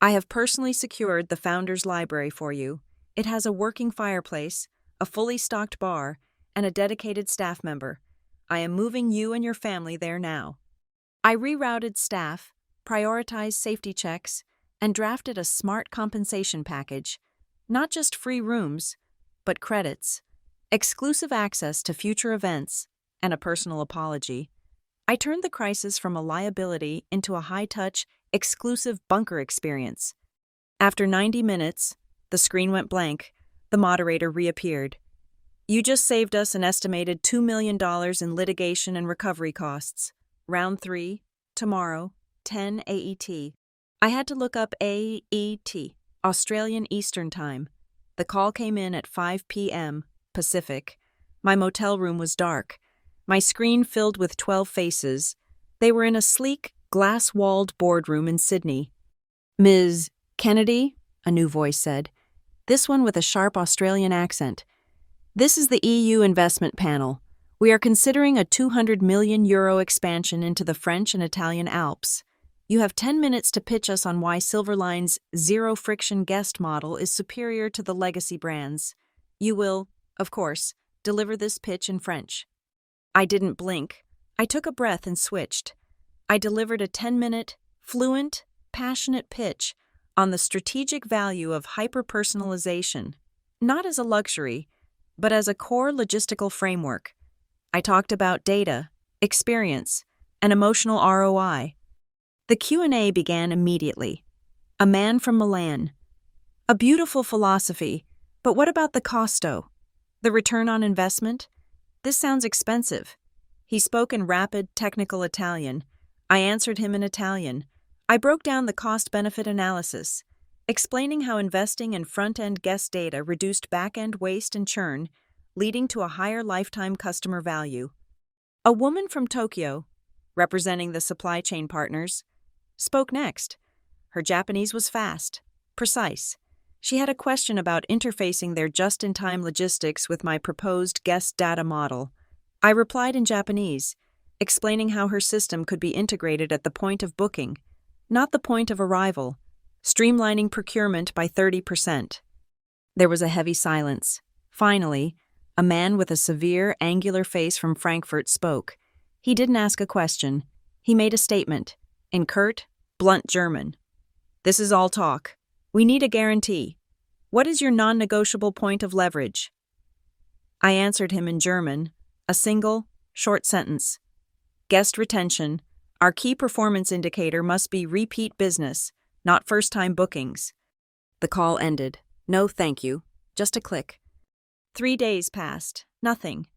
I have personally secured the Founders Library for you. It has a working fireplace, a fully stocked bar, and a dedicated staff member. I am moving you and your family there now. I rerouted staff, prioritized safety checks, and drafted a smart compensation package. Not just free rooms, but credits, exclusive access to future events, and a personal apology. I turned the crisis from a liability into a high-touch, exclusive bunker experience. After 90 minutes, the screen went blank. The moderator reappeared. You just saved us an estimated $2 million in litigation and recovery costs. Round 3, tomorrow, 10 AET. I had to look up AET, Australian Eastern Time. The call came in at 5 p.m. Pacific. My motel room was dark. My screen filled with 12 faces. They were in a sleek, glass-walled boardroom in Sydney. Ms. Kennedy, a new voice said. This one with a sharp Australian accent. This is the EU investment panel. We are considering a €200 million expansion into the French and Italian Alps. You have 10 minutes to pitch us on why Silverline's zero-friction guest model is superior to the legacy brands. You will, of course, deliver this pitch in French. I didn't blink. I took a breath and switched. I delivered a 10-minute, fluent, passionate pitch on the strategic value of hyper-personalization, not as a luxury, but as a core logistical framework. I talked about data, experience, and emotional ROI. The Q&A began immediately. A man from Milan. A beautiful philosophy, but what about the costo? The return on investment? This sounds expensive. He spoke in rapid, technical Italian. I answered him in Italian. I broke down the cost-benefit analysis, explaining how investing in front-end guest data reduced back-end waste and churn, leading to a higher lifetime customer value. A woman from Tokyo, representing the supply chain partners, spoke next. Her Japanese was fast, precise. She had a question about interfacing their just-in-time logistics with my proposed guest data model. I replied in Japanese, explaining how her system could be integrated at the point of booking, not the point of arrival, streamlining procurement by 30%. There was a heavy silence. Finally, a man with a severe, angular face from Frankfurt spoke. He didn't ask a question. He made a statement, in curt, blunt German. This is all talk. We need a guarantee. What is your non-negotiable point of leverage? I answered him in German, a single, short sentence. Guest retention. Our key performance indicator must be repeat business, not first-time bookings. The call ended. No, thank you. Just a click. 3 days passed. Nothing.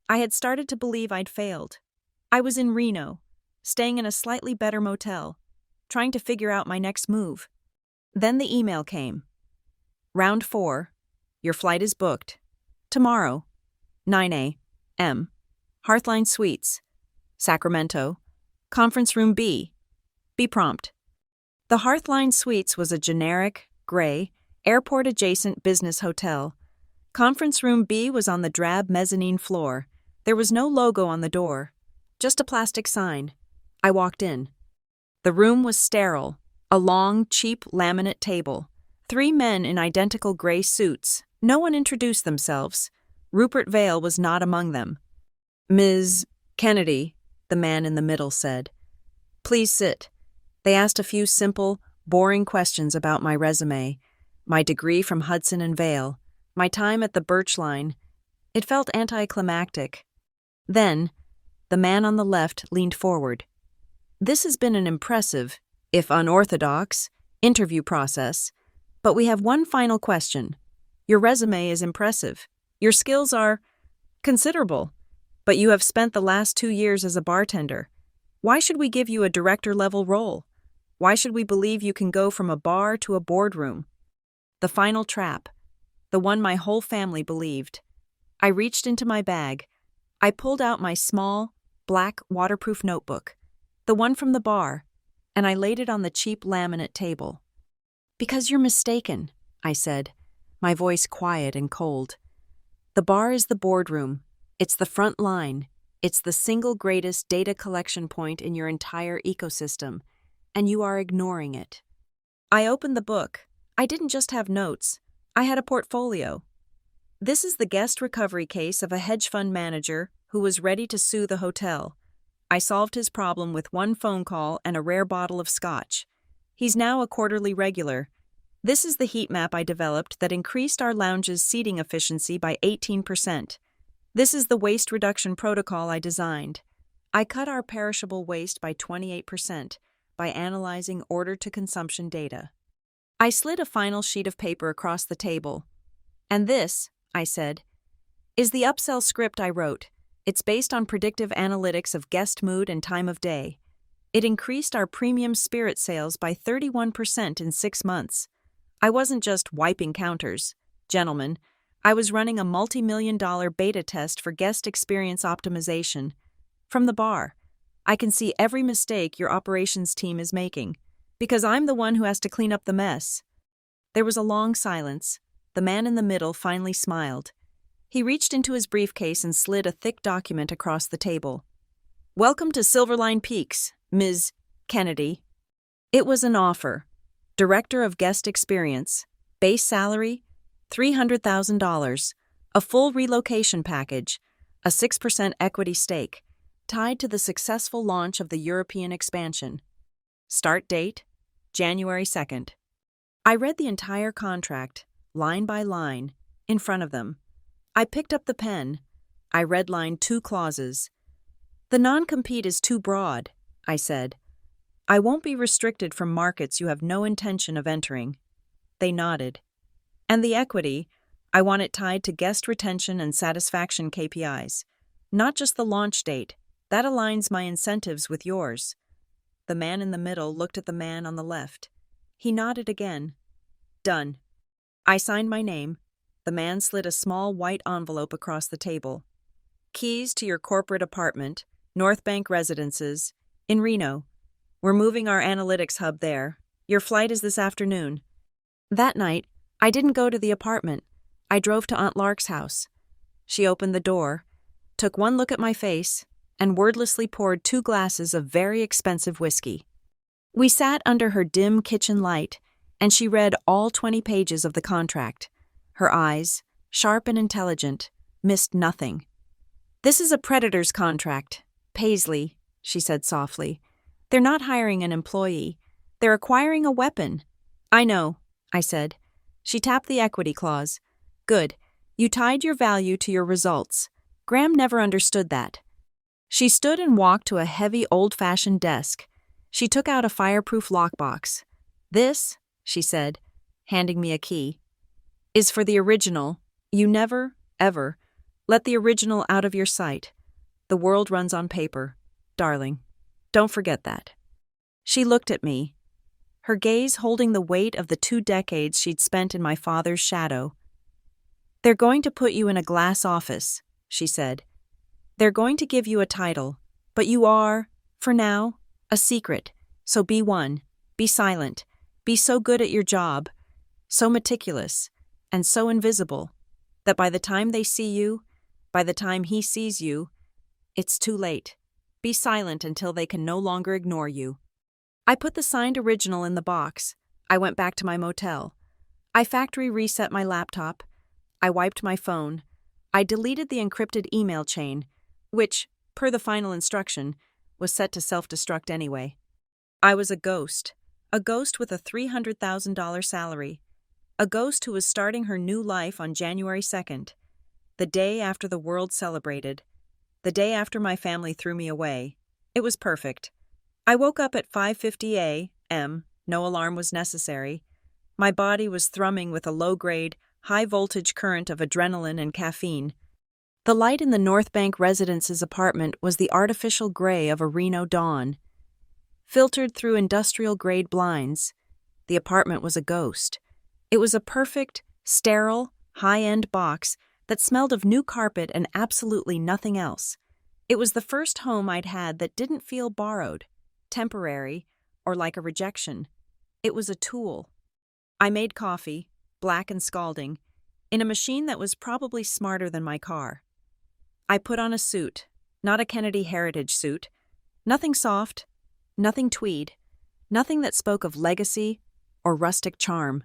I had started to believe I'd failed. I was in Reno, staying in a slightly better motel, trying to figure out my next move. Then the email came. Round 4. Your flight is booked. Tomorrow, 9 a.m. Hearthline Suites, Sacramento. Conference Room B. Be prompt. The Hearthline Suites was a generic, gray, airport-adjacent business hotel. Conference Room B was on the drab mezzanine floor. There was no logo on the door, just a plastic sign. I walked in. The room was sterile, a long, cheap laminate table. 3 men in identical gray suits. No one introduced themselves. Rupert Vale was not among them. Ms. Kennedy, the man in the middle said. Please sit. They asked a few simple, boring questions about my resume, my degree from Hudson and Vale, my time at the Birch Line. It felt anticlimactic. Then, the man on the left leaned forward. This has been an impressive, if unorthodox, interview process, but we have one final question. Your resume is impressive. Your skills are considerable, but you have spent the last 2 years as a bartender. Why should we give you a director-level role? Why should we believe you can go from a bar to a boardroom? The final trap, the one my whole family believed. I reached into my bag. I pulled out my small, black, waterproof notebook, the one from the bar, and I laid it on the cheap laminate table. Because you're mistaken, I said, my voice quiet and cold. The bar is the boardroom. It's the front line. It's the single greatest data collection point in your entire ecosystem, and you are ignoring it. I opened the book. I didn't just have notes. I had a portfolio. This is the guest recovery case of a hedge fund manager who was ready to sue the hotel. I solved his problem with 1 phone call and a rare bottle of scotch. He's now a quarterly regular. This is the heat map I developed that increased our lounge's seating efficiency by 18%. This is the waste reduction protocol I designed. I cut our perishable waste by 28% by analyzing order-to-consumption data. I slid a final sheet of paper across the table. And this, I said, is the upsell script I wrote. It's based on predictive analytics of guest mood and time of day. It increased our premium spirit sales by 31% in 6 months. I wasn't just wiping counters. Gentlemen, I was running a multi-million-dollar beta test for guest experience optimization. From the bar, I can see every mistake your operations team is making, because I'm the one who has to clean up the mess. There was a long silence. The man in the middle finally smiled. He reached into his briefcase and slid a thick document across the table. Welcome to Silverline Peaks, Ms. Kennedy. It was an offer. Director of Guest Experience. Base salary, $300,000. A full relocation package. A 6% equity stake, tied to the successful launch of the European expansion. Start date, January 2nd. I read the entire contract, line by line, in front of them. I picked up the pen. I redlined 2 clauses. The non-compete is too broad, I said. I won't be restricted from markets you have no intention of entering. They nodded. And the equity, I want it tied to guest retention and satisfaction KPIs, not just the launch date. That aligns my incentives with yours. The man in the middle looked at the man on the left. He nodded again. Done. I signed my name. The man slid a small white envelope across the table. Keys to your corporate apartment, North Bank Residences, in Reno. We're moving our analytics hub there. Your flight is this afternoon. That night, I didn't go to the apartment. I drove to Aunt Lark's house. She opened the door, took one look at my face, and wordlessly poured 2 glasses of very expensive whiskey. We sat under her dim kitchen light, and she read all 20 pages of the contract. Her eyes, sharp and intelligent, missed nothing. This is a predator's contract, Paisley, she said softly. They're not hiring an employee. They're acquiring a weapon. I know, I said. She tapped the equity clause. Good. You tied your value to your results. Graham never understood that. She stood and walked to a heavy, old-fashioned desk. She took out a fireproof lockbox. "This," she said, handing me a key, "is for the original. You never, ever, let the original out of your sight. The world runs on paper. Darling, don't forget that." She looked at me, her gaze holding the weight of the 2 decades she'd spent in my father's shadow. "They're going to put you in a glass office," she said. "They're going to give you a title, but you are, for now, a secret, so be one, be silent, be so good at your job, so meticulous, and so invisible, that by the time they see you, by the time he sees you, it's too late. Be silent until they can no longer ignore you." I put the signed original in the box. I went back to my motel. I factory reset my laptop. I wiped my phone. I deleted the encrypted email chain, which, per the final instruction, was set to self-destruct anyway. I was a ghost with a $300,000 salary, a ghost who was starting her new life on January 2nd, the day after the world celebrated, the day after my family threw me away. It was perfect. I woke up at 5:50 a.m., no alarm was necessary. My body was thrumming with a low-grade, high-voltage current of adrenaline and caffeine. The light in the North Bank residence's apartment was the artificial gray of a Reno dawn. Filtered through industrial-grade blinds, the apartment was a ghost. It was a perfect, sterile, high-end box that smelled of new carpet and absolutely nothing else. It was the first home I'd had that didn't feel borrowed, temporary, or like a rejection. It was a tool. I made coffee, black and scalding, in a machine that was probably smarter than my car. I put on a suit, not a Kennedy Heritage suit. Nothing soft, nothing tweed, nothing that spoke of legacy or rustic charm.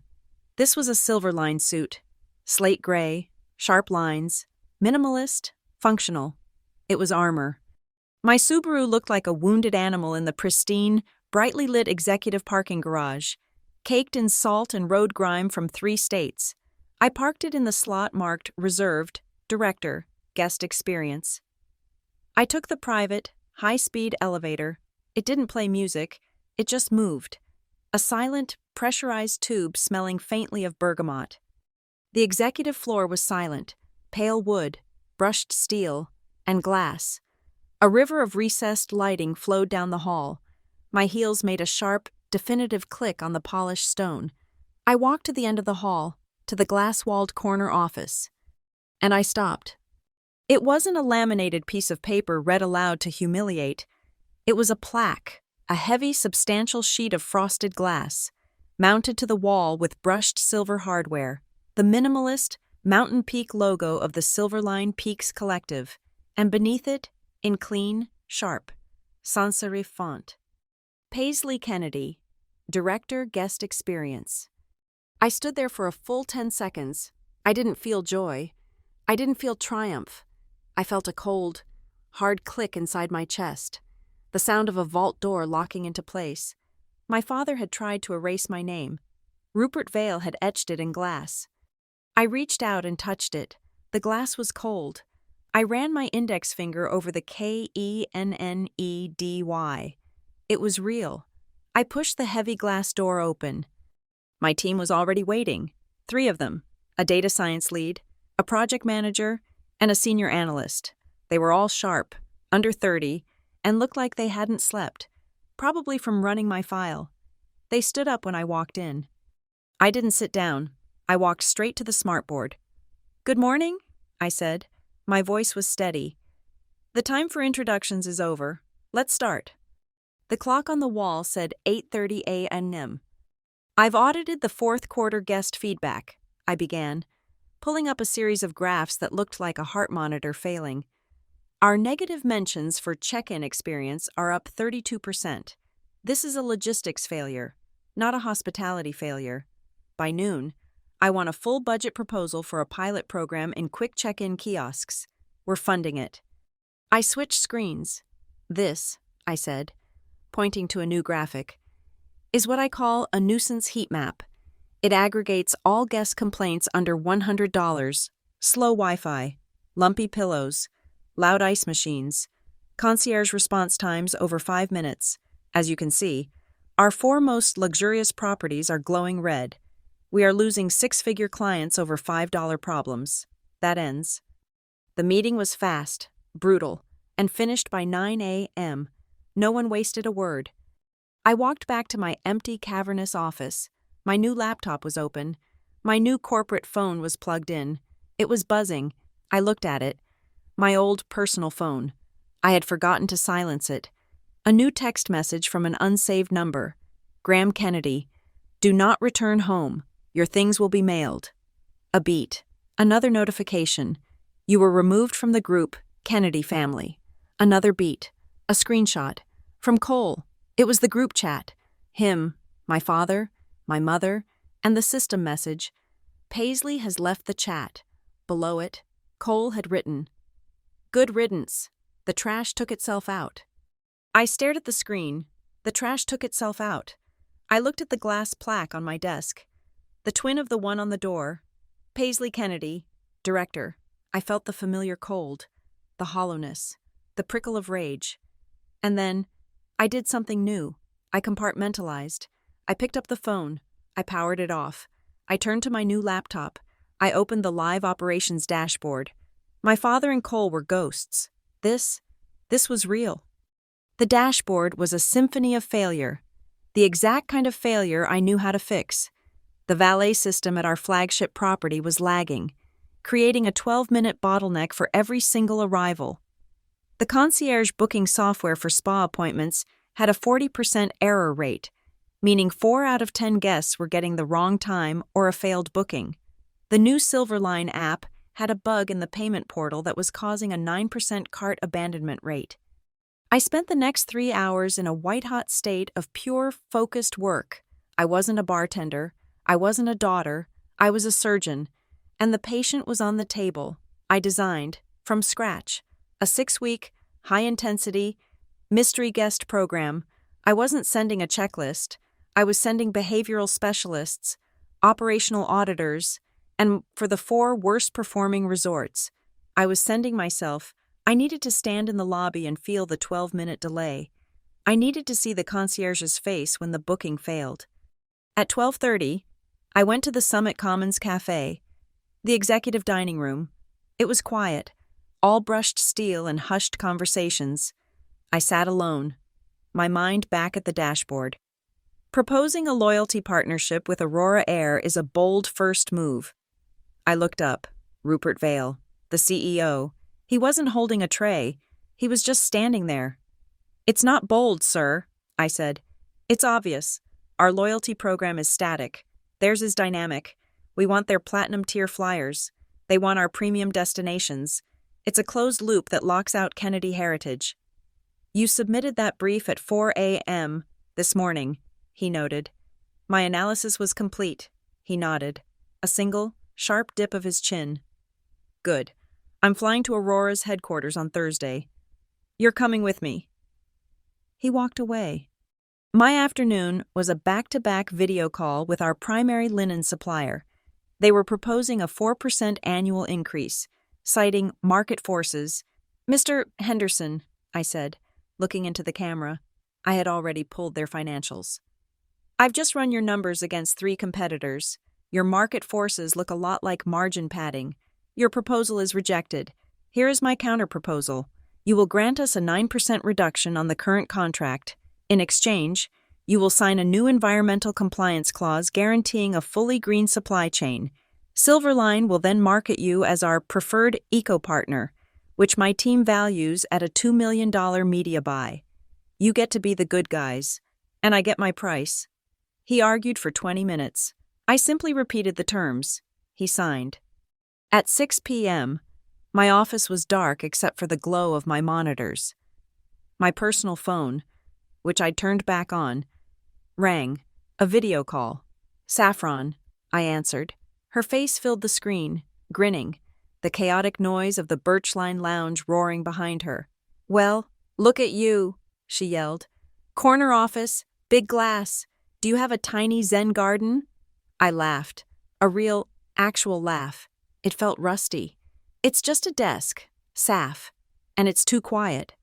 This was a silver-lined suit, slate gray, sharp lines, minimalist, functional. It was armor. My Subaru looked like a wounded animal in the pristine, brightly lit executive parking garage, caked in salt and road grime from 3 states. I parked it in the slot marked Reserved, Director, Guest Experience. I took the private, high-speed elevator. It didn't play music, it just moved. A silent, pressurized tube smelling faintly of bergamot. The executive floor was silent, pale wood, brushed steel, and glass. A river of recessed lighting flowed down the hall. My heels made a sharp, definitive click on the polished stone. I walked to the end of the hall, to the glass-walled corner office. And I stopped. It wasn't a laminated piece of paper read aloud to humiliate. It was a plaque, a heavy, substantial sheet of frosted glass, mounted to the wall with brushed silver hardware, the minimalist, Mountain Peak logo of the Silverline Peaks Collective, and beneath it, in clean, sharp, sans serif font, Paisley Kennedy, Director Guest Experience. I stood there for a full 10 seconds. I didn't feel joy. I didn't feel triumph. I felt a cold, hard click inside my chest, the sound of a vault door locking into place. My father had tried to erase my name. Rupert Vale had etched it in glass. I reached out and touched it. The glass was cold. I ran my index finger over the Kennedy. It was real. I pushed the heavy glass door open. My team was already waiting. 3 of them, a data science lead, a project manager, and a senior analyst. They were all sharp, under 30, and looked like they hadn't slept, probably from running my file. They stood up when I walked in. I didn't sit down. I walked straight to the smartboard. "Good morning," I said. My voice was steady. "The time for introductions is over. Let's start." The clock on the wall said 8:30 a.m. "I've audited the 4th quarter guest feedback," I began, pulling up a series of graphs that looked like a heart monitor failing. "Our negative mentions for check-in experience are up 32%. This is a logistics failure, not a hospitality failure. By noon, I want a full budget proposal for a pilot program in quick check-in kiosks. We're funding it." I switched screens. "This," I said, pointing to a new graphic, "is what I call a nuisance heat map. It aggregates all guest complaints under $100, Slow Wi-Fi, lumpy pillows, loud ice machines, concierge response times over 5 minutes. As you can see, our 4 most luxurious properties are glowing red. We are losing 6-figure clients over $5 problems. That ends. The meeting was fast, brutal, and finished by 9 a.m. No one wasted a word. I walked back to my empty, cavernous office. My new laptop was open. My new corporate phone was plugged in. It was buzzing. I looked at it. My old personal phone. I had forgotten to silence it. A new text message from an unsaved number. Graham Kennedy. Do not return home. Your things will be mailed. A beat. Another notification. You were removed from the group, Kennedy family. Another beat. A screenshot. From Cole. It was the group chat. Him, my father, my mother, and the system message. Paisley has left the chat. Below it, Cole had written, "Good riddance. The trash took itself out." I stared at the screen. The trash took itself out. I looked at the glass plaque on my desk. The twin of the one on the door. Paisley Kennedy, director. I felt the familiar cold, the hollowness, the prickle of rage. And then, I did something new. I compartmentalized. I picked up the phone. I powered it off. I turned to my new laptop. I opened the live operations dashboard. My father and Cole were ghosts. This was real. The dashboard was a symphony of failure. The exact kind of failure I knew how to fix. The valet system at our flagship property was lagging, creating a 12-minute bottleneck for every single arrival. The concierge booking software for spa appointments had a 40% error rate, meaning 4 out of 10 guests were getting the wrong time or a failed booking. The new Silverline app had a bug in the payment portal that was causing a 9% cart abandonment rate. I spent the next 3 hours in a white-hot state of pure, focused work. I wasn't a bartender. I wasn't a daughter. I was a surgeon. And the patient was on the table. I designed, from scratch, a 6-week, high-intensity, mystery guest program. I wasn't sending a checklist. I was sending behavioral specialists, operational auditors, and for the 4 worst-performing resorts, I was sending myself. I needed to stand in the lobby and feel the 12-minute delay. I needed to see the concierge's face when the booking failed. At 12:30, I went to the Summit Commons Cafe, the executive dining room. It was quiet, all brushed steel and hushed conversations. I sat alone, my mind back at the dashboard. Proposing a loyalty partnership with Aurora Air is a bold first move. I looked up. Rupert Vale, the CEO. He wasn't holding a tray. He was just standing there. "It's not bold, sir," I said. "It's obvious. Our loyalty program is static. Theirs is dynamic. We want their platinum-tier flyers. They want our premium destinations. It's a closed loop that locks out Kennedy heritage." "You submitted that brief at 4 a.m. this morning," he noted. "My analysis was complete," he nodded. A single, sharp dip of his chin. "Good. I'm flying to Aurora's headquarters on Thursday. You're coming with me." He walked away. My afternoon was a back-to-back video call with our primary linen supplier. They were proposing a 4% annual increase, citing market forces. "Mr. Henderson," I said, looking into the camera. I had already pulled their financials. "I've just run your numbers against 3 competitors. Your market forces look a lot like margin padding. Your proposal is rejected. Here is my counterproposal. You will grant us a 9% reduction on the current contract. In exchange, you will sign a new environmental compliance clause guaranteeing a fully green supply chain. Silverline will then market you as our preferred eco-partner, which my team values at a $2 million media buy. You get to be the good guys, and I get my price." He argued for 20 minutes. I simply repeated the terms. He signed. At 6 p.m., my office was dark except for the glow of my monitors. My personal phone, which I'd turned back on, rang. A video call. "Saffron," I answered. Her face filled the screen, grinning, the chaotic noise of the Birchline Lounge roaring behind her. "Well, look at you," she yelled. "Corner office, big glass. Do you have a tiny Zen garden?" I laughed. A real, actual laugh. It felt rusty. It's just a desk, Saf, and it's too quiet.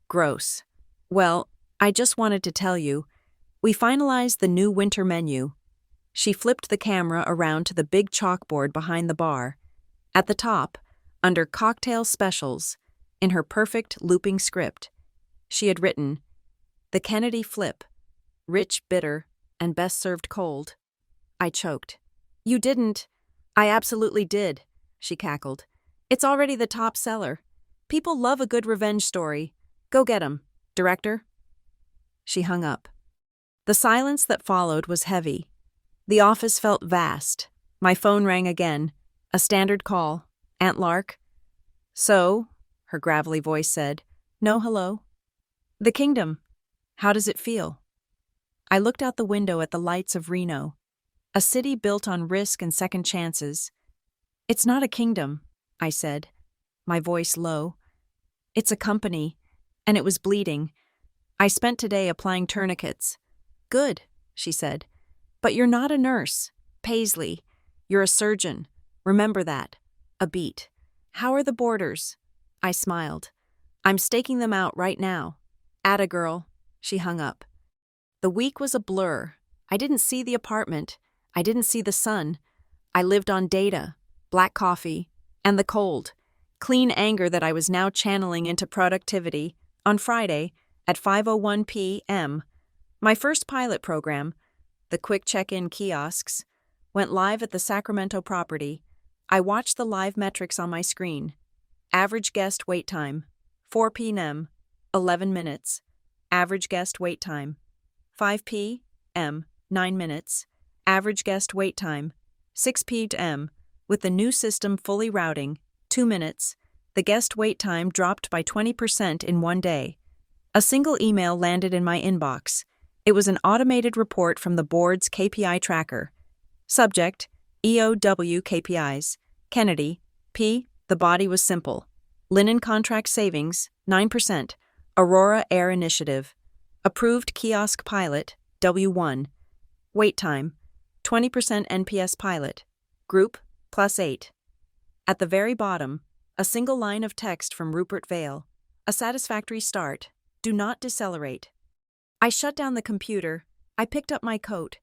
Gross. Well, I just wanted to tell you, we finalized the new winter menu. She flipped the camera around to the big chalkboard behind the bar. At the top, under cocktail specials, in her perfect looping script, she had written, "The Kennedy Flip, rich, bitter, and best served cold." I choked. "You didn't." "I absolutely did," she cackled. "It's already the top seller. People love a good revenge story. Go get 'em, director." She hung up. The silence that followed was heavy. The office felt vast. My phone rang again. A standard call. Aunt Lark. "So," her gravelly voice said. "No hello?" "The kingdom. How does it feel?" I looked out the window at the lights of Reno, a city built on risk and second chances. "It's not a kingdom," I said, my voice low. "It's a company, and it was bleeding. I spent today applying tourniquets." "Good," she said. "But you're not a nurse, Paisley. You're a surgeon. Remember that." A beat. "How are the boarders?" I smiled. "I'm staking them out right now." "Atta girl." She hung up. The week was a blur. I didn't see the apartment. I didn't see the sun. I lived on data, black coffee, and the cold. Clean anger that I was now channeling into productivity. On Friday, at 5:01 p.m., my first pilot program, the quick check-in kiosks, went live at the Sacramento property. I watched the live metrics on my screen. Average guest wait time, 4 p.m., 11 minutes. Average guest wait time, 5 p.m., 9 minutes. Average guest wait time, 6 p.m., with the new system fully routing, 2 minutes. The guest wait time dropped by 20% in one day. A single email landed in my inbox. It was an automated report from the board's KPI tracker. Subject, EOW KPIs. Kennedy, P. The body was simple. Linen contract savings, 9%. Aurora Air Initiative. Approved kiosk pilot, W1. Wait time, 20% NPS pilot. Group, +8. At the very bottom, a single line of text from Rupert Vale. A satisfactory start. Do not decelerate. I shut down the computer. I picked up my coat.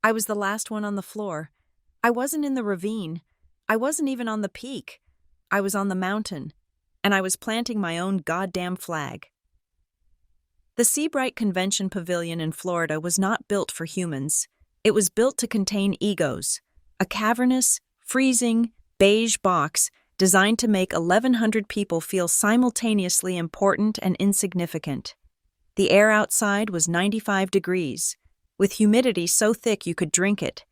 I was the last one on the floor. I wasn't in the ravine. I wasn't even on the peak. I was on the mountain, and I was planting my own goddamn flag. The Seabright Convention Pavilion in Florida was not built for humans. It was built to contain egos, a cavernous, freezing, beige box designed to make 1,100 people feel simultaneously important and insignificant. The air outside was 95 degrees, with humidity so thick you could drink it.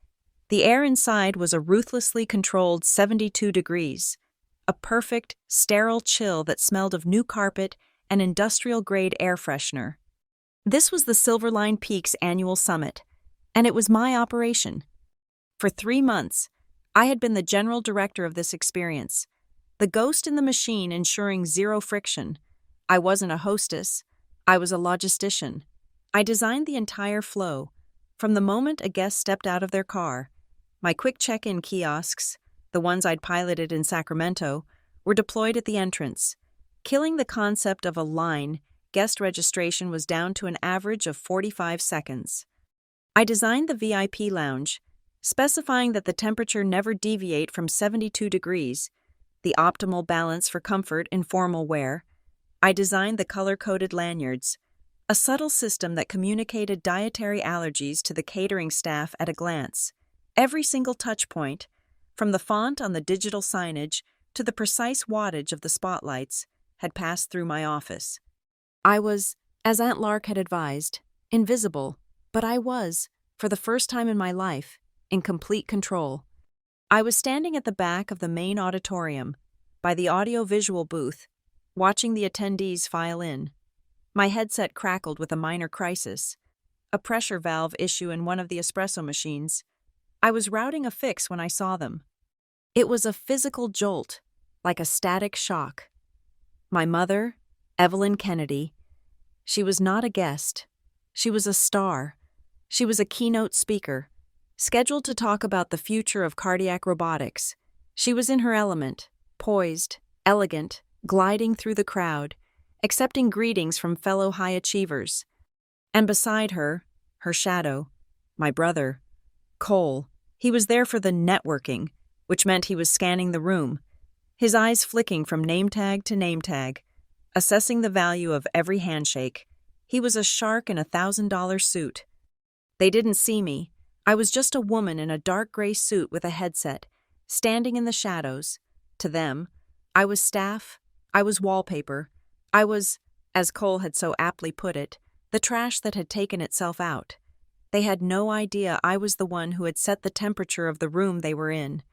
The air inside was a ruthlessly controlled 72 degrees, a perfect, sterile chill that smelled of new carpet and industrial-grade air freshener. This was the Silverline Peaks annual summit, and it was my operation. For 3 months, I had been the general director of this experience, the ghost in the machine ensuring zero friction. I wasn't a hostess, I was a logistician. I designed the entire flow, from the moment a guest stepped out of their car. My quick check-in kiosks, the ones I'd piloted in Sacramento, were deployed at the entrance. Killing the concept of a line, guest registration was down to an average of 45 seconds. I designed the VIP lounge, specifying that the temperature never deviate from 72 degrees, the optimal balance for comfort in formal wear. I designed the color-coded lanyards, a subtle system that communicated dietary allergies to the catering staff at a glance. Every single touchpoint, from the font on the digital signage to the precise wattage of the spotlights, had passed through my office. I was, as Aunt Lark had advised, invisible, but I was, for the first time in my life, in complete control. I was standing at the back of the main auditorium, by the audio-visual booth, watching the attendees file in. My headset crackled with a minor crisis, a pressure valve issue in one of the espresso machines. I was routing a fix when I saw them. It was a physical jolt, like a static shock. My mother, Evelyn Kennedy. She was not a guest. She was a star. She was a keynote speaker, scheduled to talk about the future of cardiac robotics. She was in her element, poised, elegant, gliding through the crowd, accepting greetings from fellow high achievers. And beside her, her shadow, my brother, Cole. He was there for the networking, which meant he was scanning the room, his eyes flicking from name tag to name tag, assessing the value of every handshake. He was a shark in $1,000 suit. They didn't see me. I was just a woman in a dark gray suit with a headset, standing in the shadows. To them, I was staff, I was wallpaper, I was, as Cole had so aptly put it, the trash that had taken itself out. They had no idea I was the one who had set the temperature of the room they were in.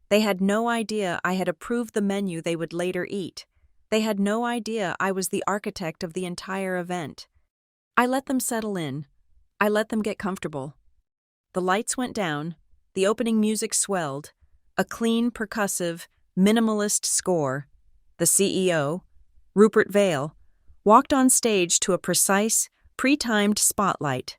They had no idea I had approved the menu they would later eat. They had no idea I was the architect of the entire event. I let them settle in. I let them get comfortable. The lights went down, the opening music swelled, a clean, percussive, minimalist score. The CEO, Rupert Vale, walked on stage to a precise, pre-timed spotlight.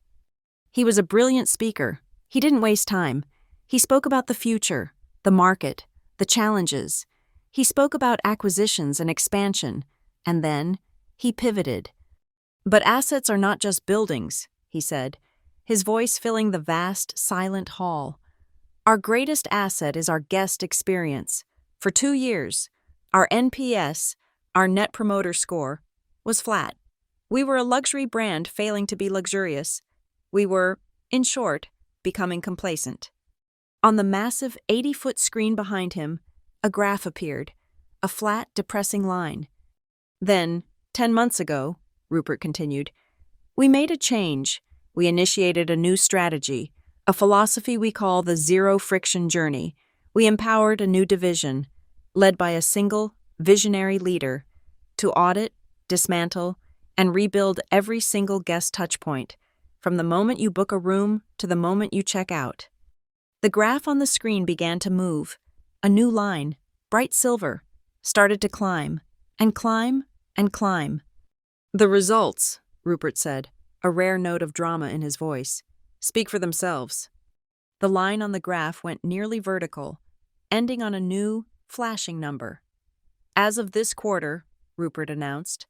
He was a brilliant speaker. He didn't waste time. He spoke about the future, the market, the challenges. He spoke about acquisitions and expansion, and then he pivoted. But assets are not just buildings, he said, his voice filling the vast, silent hall. Our greatest asset is our guest experience. For 2 years, our NPS, our Net Promoter Score, was flat. We were a luxury brand failing to be luxurious. We were, in short, becoming complacent. On the massive 80-foot screen behind him, a graph appeared, a flat, depressing line. Then, 10 months ago, Rupert continued, we made a change. We initiated a new strategy, a philosophy we call the zero-friction journey. We empowered a new division, led by a single, visionary leader, to audit, dismantle, and rebuild every single guest touchpoint, from the moment you book a room to the moment you check out. The graph on the screen began to move. A new line, bright silver, started to climb, and climb, and climb. The results, Rupert said, a rare note of drama in his voice, speak for themselves. The line on the graph went nearly vertical, ending on a new, flashing number. As of this quarter, Rupert announced,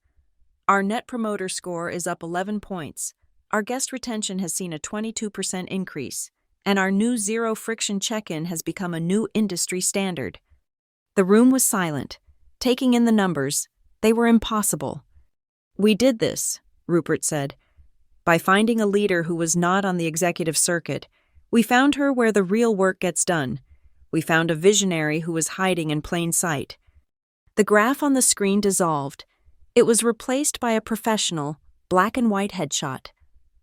our Net Promoter Score is up 11 points. Our guest retention has seen a 22% increase, and our new zero-friction check-in has become a new industry standard. The room was silent, taking in the numbers. They were impossible. We did this, Rupert said, by finding a leader who was not on the executive circuit. We found her where the real work gets done. We found a visionary who was hiding in plain sight. The graph on the screen dissolved. It was replaced by a professional, black and white headshot.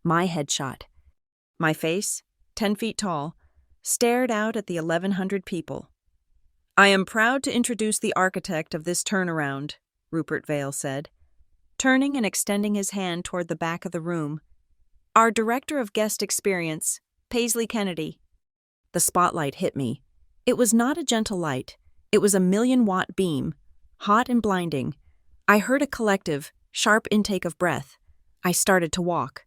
My headshot. My face, 10 feet tall, stared out at the 1,100 people. I am proud to introduce the architect of this turnaround, Rupert Vale said, turning and extending his hand toward the back of the room. Our Director of Guest Experience, Paisley Kennedy. The spotlight hit me. It was not a gentle light. It was a 1,000,000-watt beam, hot and blinding. I heard a collective, sharp intake of breath. I started to walk.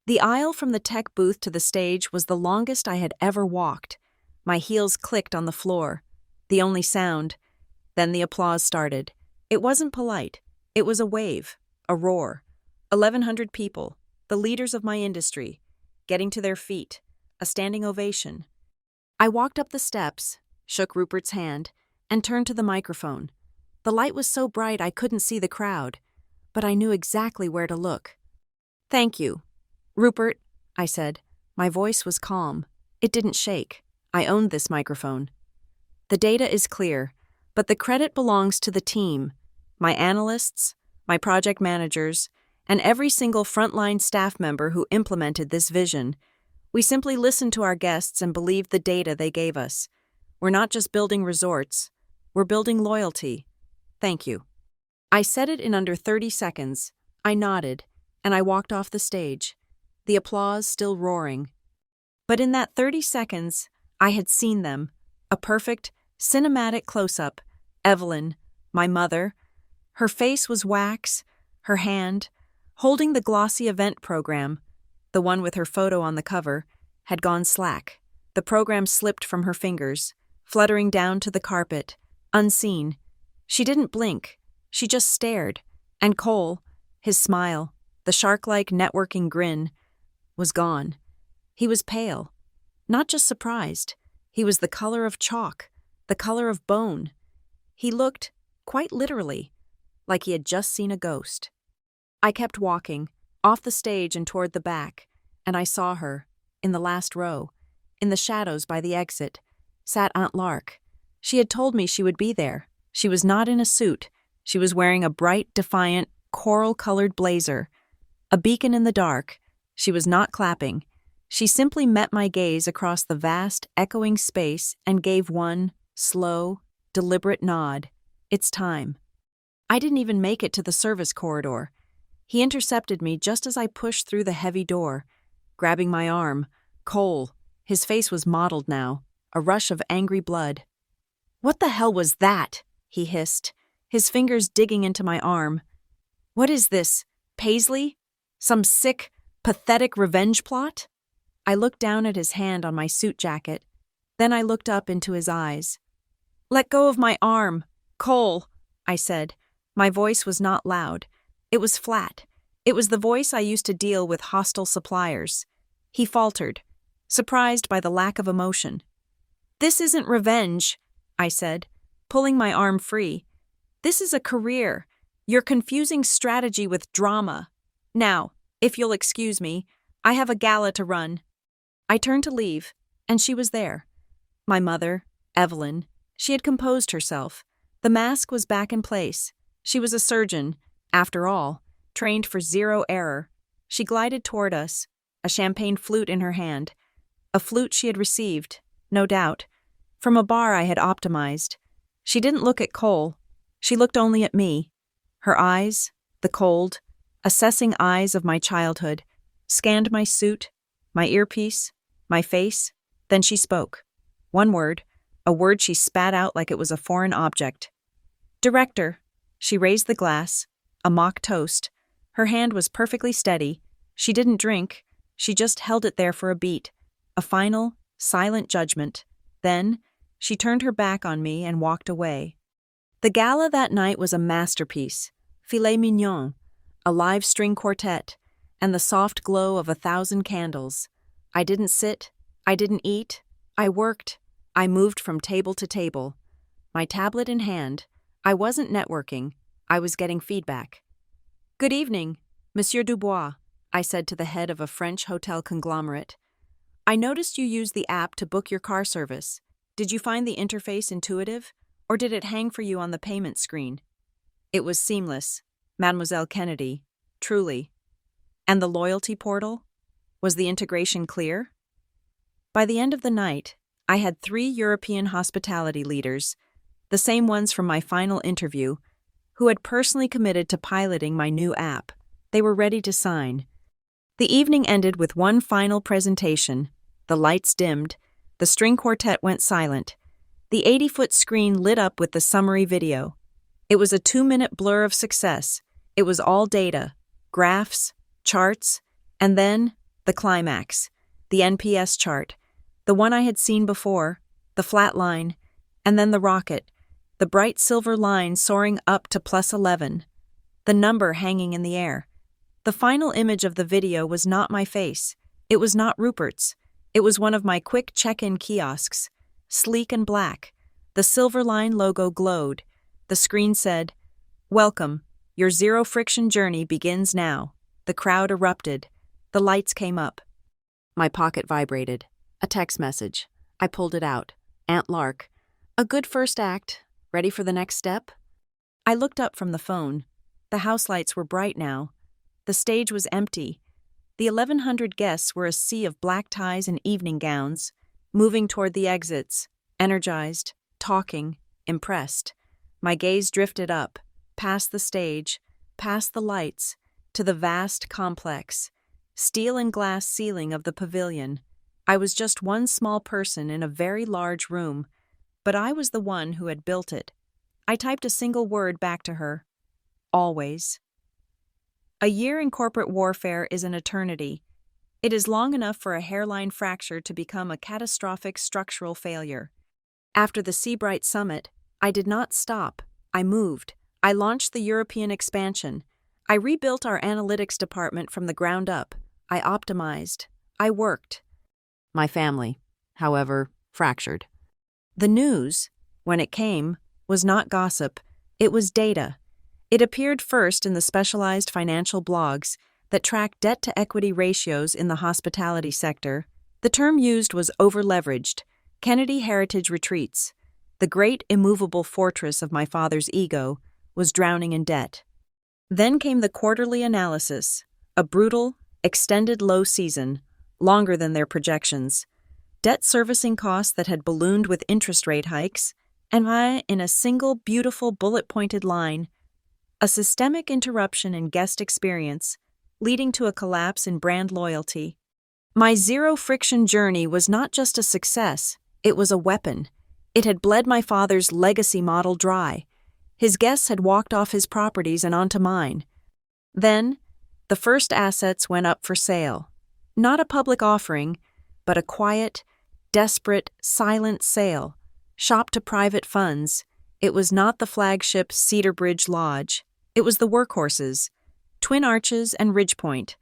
The aisle from the tech booth to the stage was the longest I had ever walked. My heels clicked on the floor. The only sound. Then the applause started. It wasn't polite. It was a wave, a roar. 1,100 people, the leaders of my industry, getting to their feet, a standing ovation. I walked up the steps, shook Rupert's hand, and turned to the microphone. The light was so bright I couldn't see the crowd, but I knew exactly where to look. Thank you. Rupert, I said. My voice was calm. It didn't shake. I owned this microphone. The data is clear, but the credit belongs to the team, my analysts, my project managers, and every single frontline staff member who implemented this vision. We simply listened to our guests and believed the data they gave us. We're not just building resorts. We're building loyalty. Thank you. I said it in under 30 seconds. I nodded, and I walked off the stage, the applause still roaring. But in that 30 seconds, I had seen them, a perfect, cinematic close-up. Evelyn, my mother, her face was wax, her hand, holding the glossy event program, the one with her photo on the cover, had gone slack. The program slipped from her fingers. fluttering down to the carpet, unseen. She didn't blink. She just stared. And Cole, his smile, the shark-like networking grin, was gone. He was pale. Not just surprised. He was the color of chalk, the color of bone. He looked, quite literally, like he had just seen a ghost. I kept walking, off the stage and toward the back, and I saw her, in the last row, in the shadows by the exit, sat Aunt Lark. She had told me she would be there. She was not in a suit. She was wearing a bright, defiant, coral-colored blazer. A beacon in the dark. She was not clapping. She simply met my gaze across the vast, echoing space and gave one, slow, deliberate nod. It's time. I didn't even make it to the service corridor. He intercepted me just as I pushed through the heavy door, grabbing my arm. Cole. His face was mottled now, a rush of angry blood. "What the hell was that?" he hissed, his fingers digging into my arm. "What is this, Paisley? Some sick, pathetic revenge plot?" I looked down at his hand on my suit jacket. Then I looked up into his eyes. "Let go of my arm, Cole," I said. My voice was not loud. It was flat. It was the voice I used to deal with hostile suppliers. He faltered, surprised by the lack of emotion. "This isn't revenge," I said, pulling my arm free. "This is a career. You're confusing strategy with drama. Now, if you'll excuse me, I have a gala to run." I turned to leave, and she was there. My mother, Evelyn. She had composed herself. The mask was back in place. She was a surgeon, after all, trained for zero error. She glided toward us, a champagne flute in her hand. A flute she had received, no doubt, from a bar I had optimized. She didn't look at Cole. She looked only at me. Her eyes, the cold, assessing eyes of my childhood, scanned my suit, my earpiece, my face. Then she spoke. One word, a word she spat out like it was a foreign object. "Director." She raised the glass, a mock toast. Her hand was perfectly steady. She didn't drink. She just held it there for a beat, a final, silent judgment. Then, she turned her back on me and walked away. The gala that night was a masterpiece. Filet mignon, a live string quartet, and the soft glow of 1,000 candles. I didn't sit. I didn't eat. I worked. I moved from table to table. My tablet in hand. I wasn't networking. I was getting feedback. "Good evening, Monsieur Dubois," I said to the head of a French hotel conglomerate. "I noticed you used the app to book your car service. Did you find the interface intuitive, or did it hang for you on the payment screen?" "It was seamless, Mademoiselle Kennedy, truly." "And the loyalty portal? Was the integration clear?" By the end of the night, I had 3 European hospitality leaders, the same ones from my final interview, who had personally committed to piloting my new app. They were ready to sign. The evening ended with one final presentation. The lights dimmed. The string quartet went silent. The 80-foot screen lit up with the summary video. It was a 2-minute blur of success. It was all data, graphs, charts, and then the climax, the NPS chart, the one I had seen before, the flat line, and then the rocket, the bright silver line soaring up to +11, the number hanging in the air. The final image of the video was not my face. It was not Rupert's. It was one of my quick check-in kiosks, sleek and black. The silver line logo glowed. The screen said, "Welcome. Your zero-friction journey begins now." The crowd erupted. The lights came up. My pocket vibrated. A text message. I pulled it out. Aunt Lark. "A good first act. Ready for the next step?" I looked up from the phone. The house lights were bright now. The stage was empty. The 1,100 guests were a sea of black ties and evening gowns, moving toward the exits, energized, talking, impressed. My gaze drifted up, past the stage, past the lights, to the vast complex, steel and glass ceiling of the pavilion. I was just one small person in a very large room, but I was the one who had built it. I typed a single word back to her. Always. A year in corporate warfare is an eternity. It is long enough for a hairline fracture to become a catastrophic structural failure. After the Seabright Summit, I did not stop. I moved. I launched the European expansion. I rebuilt our analytics department from the ground up. I optimized. I worked. My family, however, fractured. The news, when it came, was not gossip. It was data. It appeared first in the specialized financial blogs that track debt-to-equity ratios in the hospitality sector. The term used was over-leveraged. Kennedy Heritage Retreats, the great immovable fortress of my father's ego, was drowning in debt. Then came the quarterly analysis, a brutal, extended low season, longer than their projections. Debt servicing costs that had ballooned with interest rate hikes, and in a single beautiful bullet-pointed line, a systemic interruption in guest experience, leading to a collapse in brand loyalty. My zero-friction journey was not just a success, it was a weapon. It had bled my father's legacy model dry. His guests had walked off his properties and onto mine. Then, the first assets went up for sale. Not a public offering, but a quiet, desperate, silent sale, shopped to private funds. It was not the flagship Cedar Bridge Lodge. It was the workhorses, Twin Arches and Ridgepoint,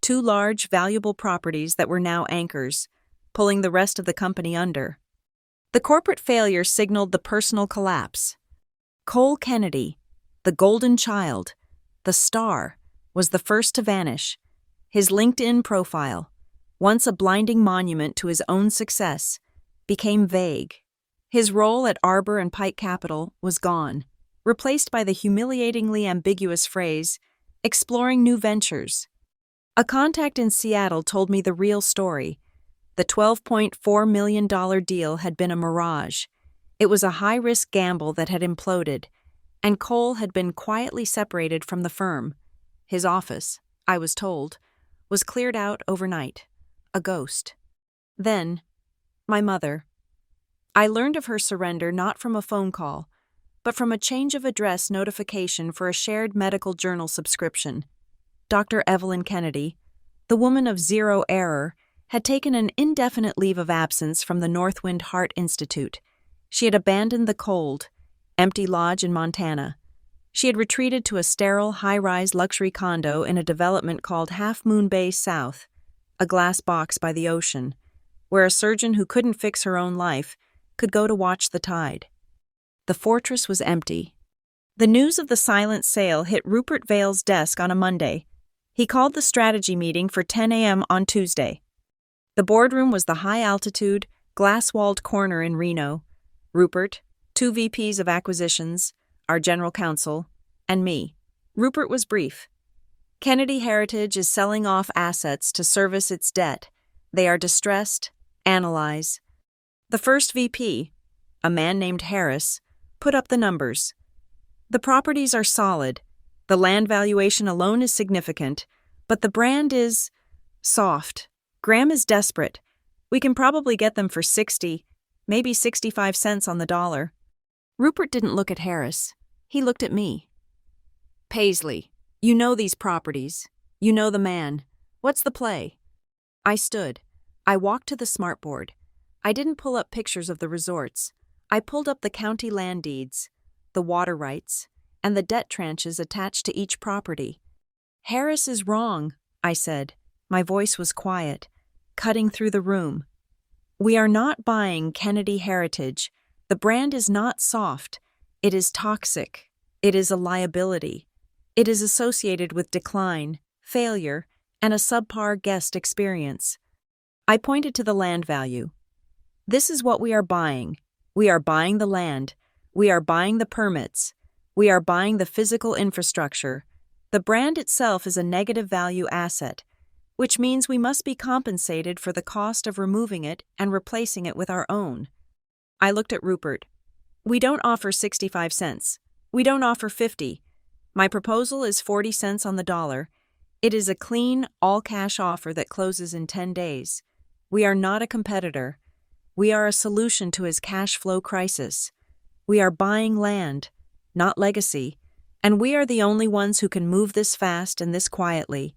two large, valuable properties that were now anchors, pulling the rest of the company under. The corporate failure signaled the personal collapse. Cole Kennedy, the golden child, the star, was the first to vanish. His LinkedIn profile, once a blinding monument to his own success, became vague. His role at Arbor and Pike Capital was gone, replaced by the humiliatingly ambiguous phrase, exploring new ventures. A contact in Seattle told me the real story. The $12.4 million deal had been a mirage. It was a high-risk gamble that had imploded, and Cole had been quietly separated from the firm. His office, I was told, was cleared out overnight. A ghost. Then, my mother. I learned of her surrender not from a phone call, but from a change of address notification for a shared medical journal subscription. Dr. Evelyn Kennedy, the woman of zero error, had taken an indefinite leave of absence from the Northwind Heart Institute. She had abandoned the cold, empty lodge in Montana. She had retreated to a sterile, high-rise luxury condo in a development called Half Moon Bay South, a glass box by the ocean, where a surgeon who couldn't fix her own life could go to watch the tide. The fortress was empty. The news of the silent sale hit Rupert Vale's desk on a Monday. He called the strategy meeting for 10 a.m. on Tuesday. The boardroom was the high-altitude, glass-walled corner in Reno. Rupert, two VPs of acquisitions, our general counsel, and me. Rupert was brief. Kennedy Heritage is selling off assets to service its debt. They are distressed. Analyze. The first VP, a man named Harris, put up the numbers. The properties are solid. The land valuation alone is significant, but the brand is soft. Graham is desperate. We can probably get them for 60, maybe 65 cents on the dollar. Rupert didn't look at Harris. He looked at me. Paisley, you know these properties. You know the man. What's the play? I stood. I walked to the smartboard. I didn't pull up pictures of the resorts. I pulled up the county land deeds, the water rights, and the debt tranches attached to each property. Harris is wrong, I said. My voice was quiet, cutting through the room. We are not buying Kennedy Heritage. The brand is not soft. It is toxic. It is a liability. It is associated with decline, failure, and a subpar guest experience. I pointed to the land value. This is what we are buying. We are buying the land. We are buying the permits. We are buying the physical infrastructure. The brand itself is a negative value asset, which means we must be compensated for the cost of removing it and replacing it with our own. I looked at Rupert. We don't offer 65 cents. We don't offer 50. My proposal is 40 cents on the dollar. It is a clean, all-cash offer that closes in 10 days. We are not a competitor. We are a solution to his cash flow crisis. We are buying land, not legacy, and we are the only ones who can move this fast and this quietly.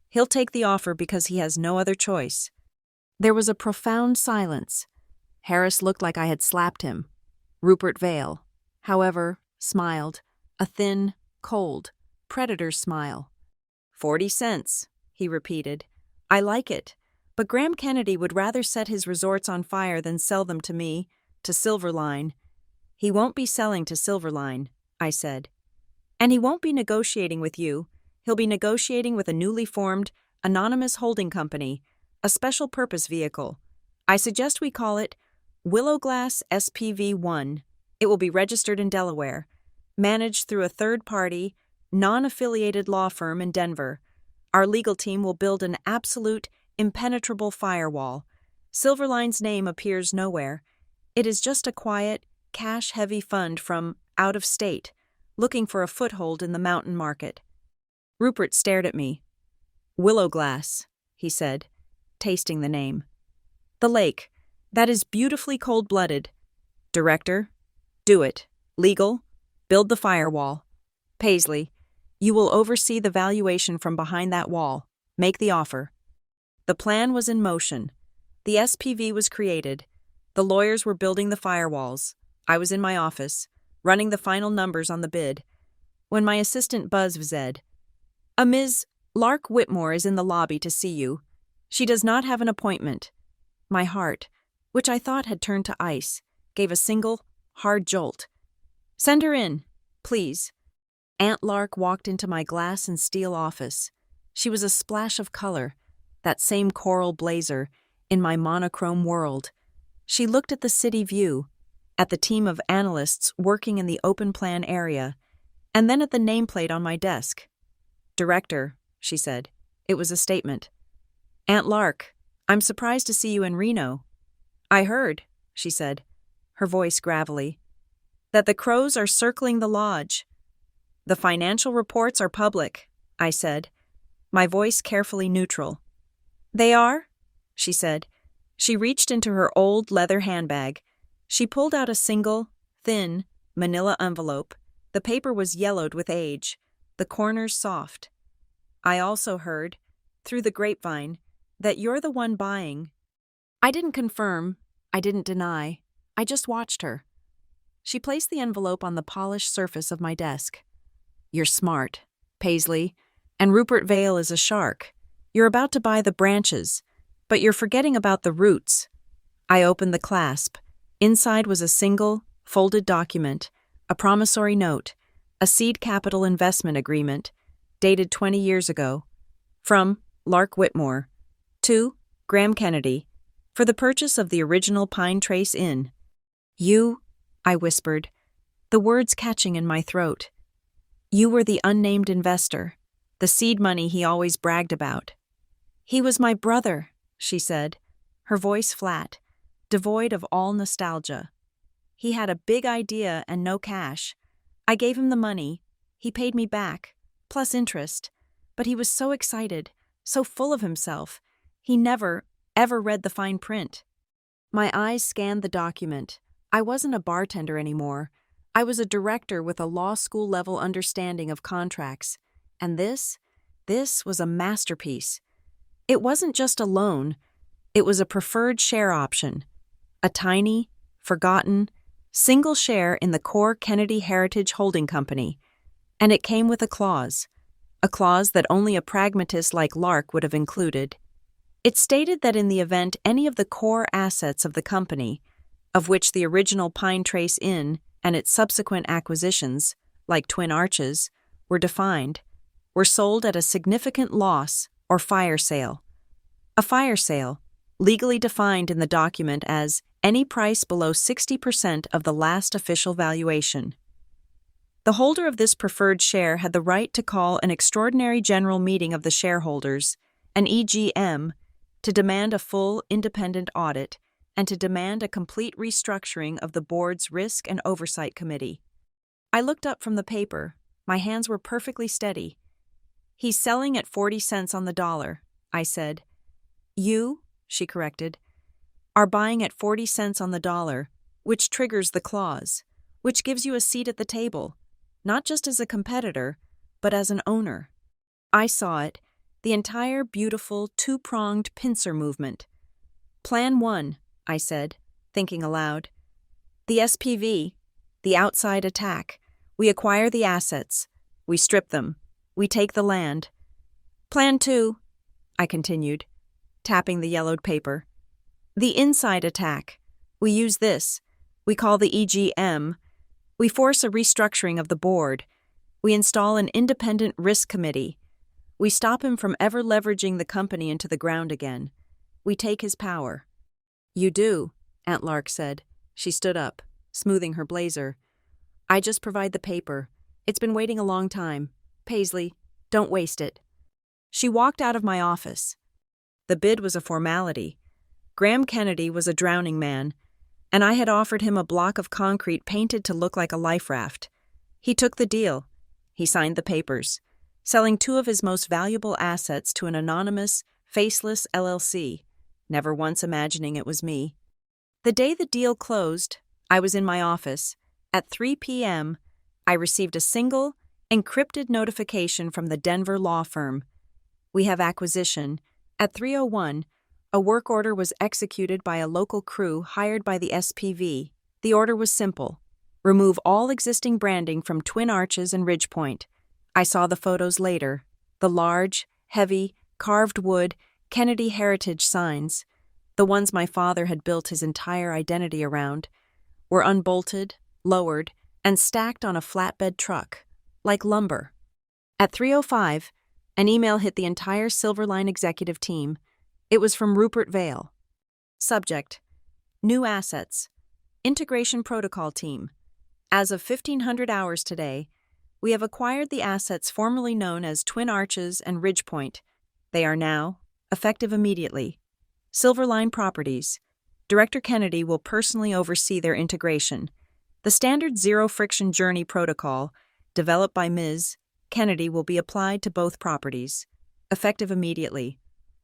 He'll take the offer because he has no other choice. There was a profound silence. Harris looked like I had slapped him. Rupert Vale, however, smiled, a thin, cold, predator's smile. 40 cents, he repeated. I like it, but Graham Kennedy would rather set his resorts on fire than sell them to me, to Silverline. He won't be selling to Silverline, I said. And he won't be negotiating with you. He'll be negotiating with a newly formed, anonymous holding company, a special purpose vehicle. I suggest we call it Willowglass SPV1. It will be registered in Delaware, managed through a third-party, non-affiliated law firm in Denver. Our legal team will build an absolute, impenetrable firewall. Silverline's name appears nowhere. It is just a quiet, cash-heavy fund from out of state, looking for a foothold in the mountain market. Rupert stared at me. Willowglass, he said, tasting the name. The lake. That is beautifully cold-blooded. Director, do it. Legal, build the firewall. Paisley, you will oversee the valuation from behind that wall. Make the offer. The plan was in motion. The SPV was created. The lawyers were building the firewalls. I was in my office, running the final numbers on the bid, when my assistant buzzed. A Ms. Lark Whitmore is in the lobby to see you. She does not have an appointment. My heart, which I thought had turned to ice, gave a single, hard jolt. Send her in, please. Aunt Lark walked into my glass and steel office. She was a splash of color, that same coral blazer, in my monochrome world. She looked at the city view, at the team of analysts working in the open plan area, and then at the nameplate on my desk. Director, she said. It was a statement. Aunt Lark, I'm surprised to see you in Reno. I heard, she said, her voice gravelly, that the crows are circling the lodge. The financial reports are public, I said, my voice carefully neutral. They are? She said. She reached into her old leather handbag. She pulled out a single, thin, manila envelope. The paper was yellowed with age, the corners soft. I also heard, through the grapevine, that you're the one buying. I didn't confirm, I didn't deny, I just watched her. She placed the envelope on the polished surface of my desk. You're smart, Paisley, and Rupert Vale is a shark. You're about to buy the branches, but you're forgetting about the roots. I opened the clasp. Inside was a single, folded document, a promissory note, a seed capital investment agreement, dated 20 years ago, from Lark Whitmore, to Graham Kennedy, for the purchase of the original Pine Trace Inn. You, I whispered, the words catching in my throat. You were the unnamed investor, the seed money he always bragged about. He was my brother, she said, her voice flat, devoid of all nostalgia. He had a big idea and no cash. I gave him the money. He paid me back, plus interest. But he was so excited, so full of himself. He never, ever read the fine print. My eyes scanned the document. I wasn't a bartender anymore. I was a director with a law school-level understanding of contracts. And this was a masterpiece. It wasn't just a loan. It was a preferred share option. A tiny, forgotten, single share in the core Kennedy Heritage Holding Company. And it came with a clause that only a pragmatist like Lark would have included. It stated that in the event any of the core assets of the company, of which the original Pine Trace Inn and its subsequent acquisitions, like Twin Arches, were defined, were sold at a significant loss or fire sale. A fire sale, legally defined in the document as any price below 60% of the last official valuation. The holder of this preferred share had the right to call an extraordinary general meeting of the shareholders, an EGM, to demand a full independent audit and to demand a complete restructuring of the board's Risk and Oversight Committee. I looked up from the paper. My hands were perfectly steady. He's selling at 40 cents on the dollar, I said. You, she corrected, are buying at 40 cents on the dollar, which triggers the clause, which gives you a seat at the table, not just as a competitor, but as an owner. I saw it, the entire beautiful two-pronged pincer movement. Plan 1, I said, thinking aloud. The SPV, the outside attack. We acquire the assets. We strip them. We take the land. Plan 2, I continued, tapping the yellowed paper. The inside attack. We use this. We call the EGM. We force a restructuring of the board. We install an independent risk committee. We stop him from ever leveraging the company into the ground again. We take his power. You do, Aunt Lark said. She stood up, smoothing her blazer. I just provide the paper. It's been waiting a long time. Paisley, don't waste it. She walked out of my office. The bid was a formality. Graham Kennedy was a drowning man, and I had offered him a block of concrete painted to look like a life raft. He took the deal. He signed the papers, selling 2 of his most valuable assets to an anonymous, faceless LLC, never once imagining it was me. The day the deal closed, I was in my office. At 3 p.m., I received a single, encrypted notification from the Denver law firm. We have acquisition. At 3:01, a work order was executed by a local crew hired by the SPV. The order was simple. Remove all existing branding from Twin Arches and Ridgepoint. I saw the photos later. The large, heavy, carved wood Kennedy heritage signs, the ones my father had built his entire identity around, were unbolted, lowered, and stacked on a flatbed truck, like lumber. At 3:05, an email hit the entire Silverline executive team. It was from Rupert Vale. Subject: New assets. Integration protocol team. As of 1500 hours today, we have acquired the assets formerly known as Twin Arches and Ridgepoint. They are now, effective immediately, Silverline Properties. Director Kennedy will personally oversee their integration. The standard zero-friction journey protocol, developed by Ms. Kennedy, will be applied to both properties. Effective immediately.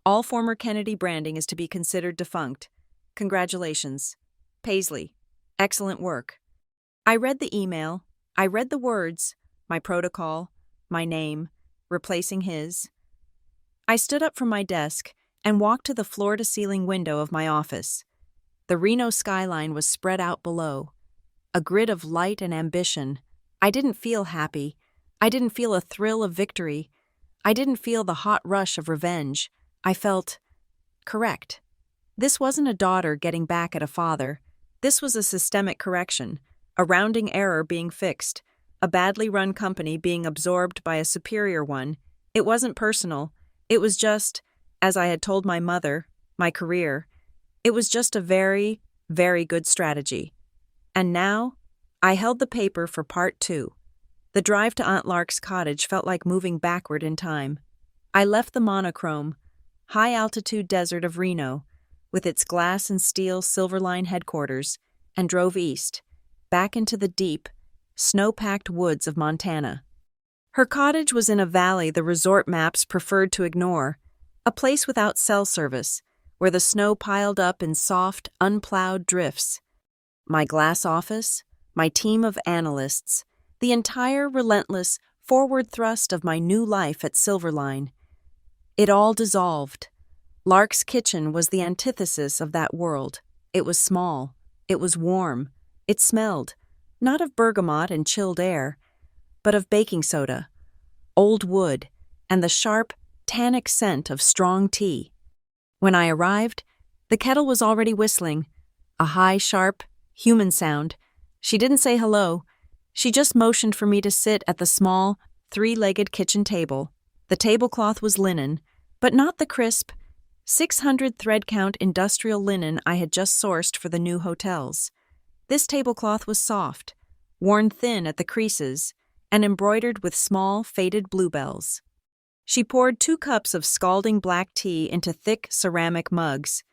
All former Kennedy branding is to be considered defunct. Congratulations. Paisley. Excellent work. I read the email. I read the words, my protocol, my name, replacing his. I stood up from my desk and walked to the floor-to-ceiling window of my office. The Reno skyline was spread out below, a grid of light and ambition. I didn't feel happy. I didn't feel a thrill of victory. I didn't feel the hot rush of revenge. I felt correct. This wasn't a daughter getting back at a father. This was a systemic correction, a rounding error being fixed, a badly run company being absorbed by a superior one. It wasn't personal. It was just, as I had told my mother, my career. It was just a very, very good strategy. And now, I held the paper for part 2. The drive to Aunt Lark's cottage felt like moving backward in time. I left the monochrome, high-altitude desert of Reno, with its glass and steel Silverline headquarters, and drove east, back into the deep, snow-packed woods of Montana. Her cottage was in a valley the resort maps preferred to ignore, a place without cell service, where the snow piled up in soft, unplowed drifts. My glass office, my team of analysts, the entire relentless forward thrust of my new life at Silverline. It all dissolved. Lark's kitchen was the antithesis of that world. It was small. It was warm. It smelled, not of bergamot and chilled air, but of baking soda, old wood, and the sharp, tannic scent of strong tea. When I arrived, the kettle was already whistling, a high, sharp, human sound. She didn't say hello. She just motioned for me to sit at the small, 3-legged kitchen table. The tablecloth was linen, but not the crisp, 600 thread count industrial linen I had just sourced for the new hotels. This tablecloth was soft, worn thin at the creases, and embroidered with small, faded bluebells. She poured 2 cups of scalding black tea into thick ceramic mugs.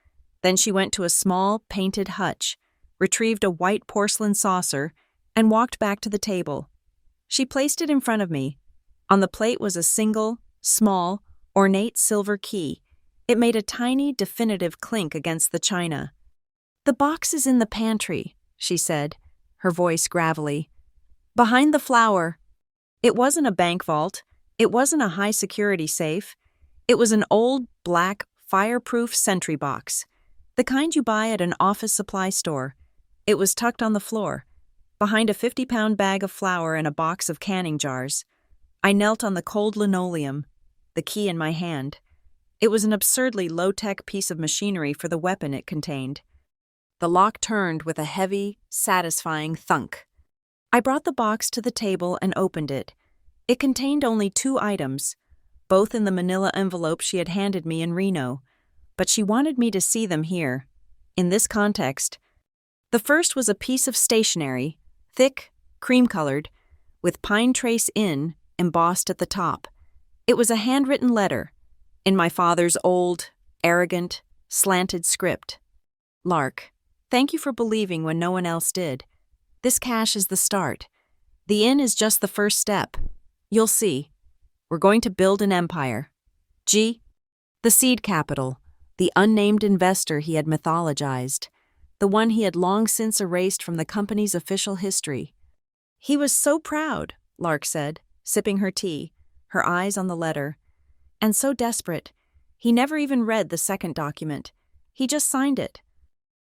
Then she went to a small, painted hutch, retrieved a white porcelain saucer, and walked back to the table. She placed it in front of me. On the plate was a single, small, ornate silver key. It made a tiny, definitive clink against the china. "The box is in the pantry," she said, her voice gravelly. "Behind the flower." It wasn't a bank vault. It wasn't a high-security safe. It was an old, black, fireproof sentry box, the kind you buy at an office supply store. It was tucked on the floor, behind a 50-pound bag of flour and a box of canning jars. I knelt on the cold linoleum, the key in my hand. It was an absurdly low-tech piece of machinery for the weapon it contained. The lock turned with a heavy, satisfying thunk. I brought the box to the table and opened it. It contained only 2 items, both in the manila envelope she had handed me in Reno, but she wanted me to see them here, in this context. The first was a piece of stationery, thick, cream-colored, with Pine Trace Inn embossed at the top. It was a handwritten letter, in my father's old, arrogant, slanted script. Lark, thank you for believing when no one else did. This cash is the start. The inn is just the first step. You'll see. We're going to build an empire. G. The seed capital, the unnamed investor he had mythologized, the one he had long since erased from the company's official history. He was so proud, Lark said, sipping her tea, her eyes on the letter. And so desperate, he never even read the second document. He just signed it.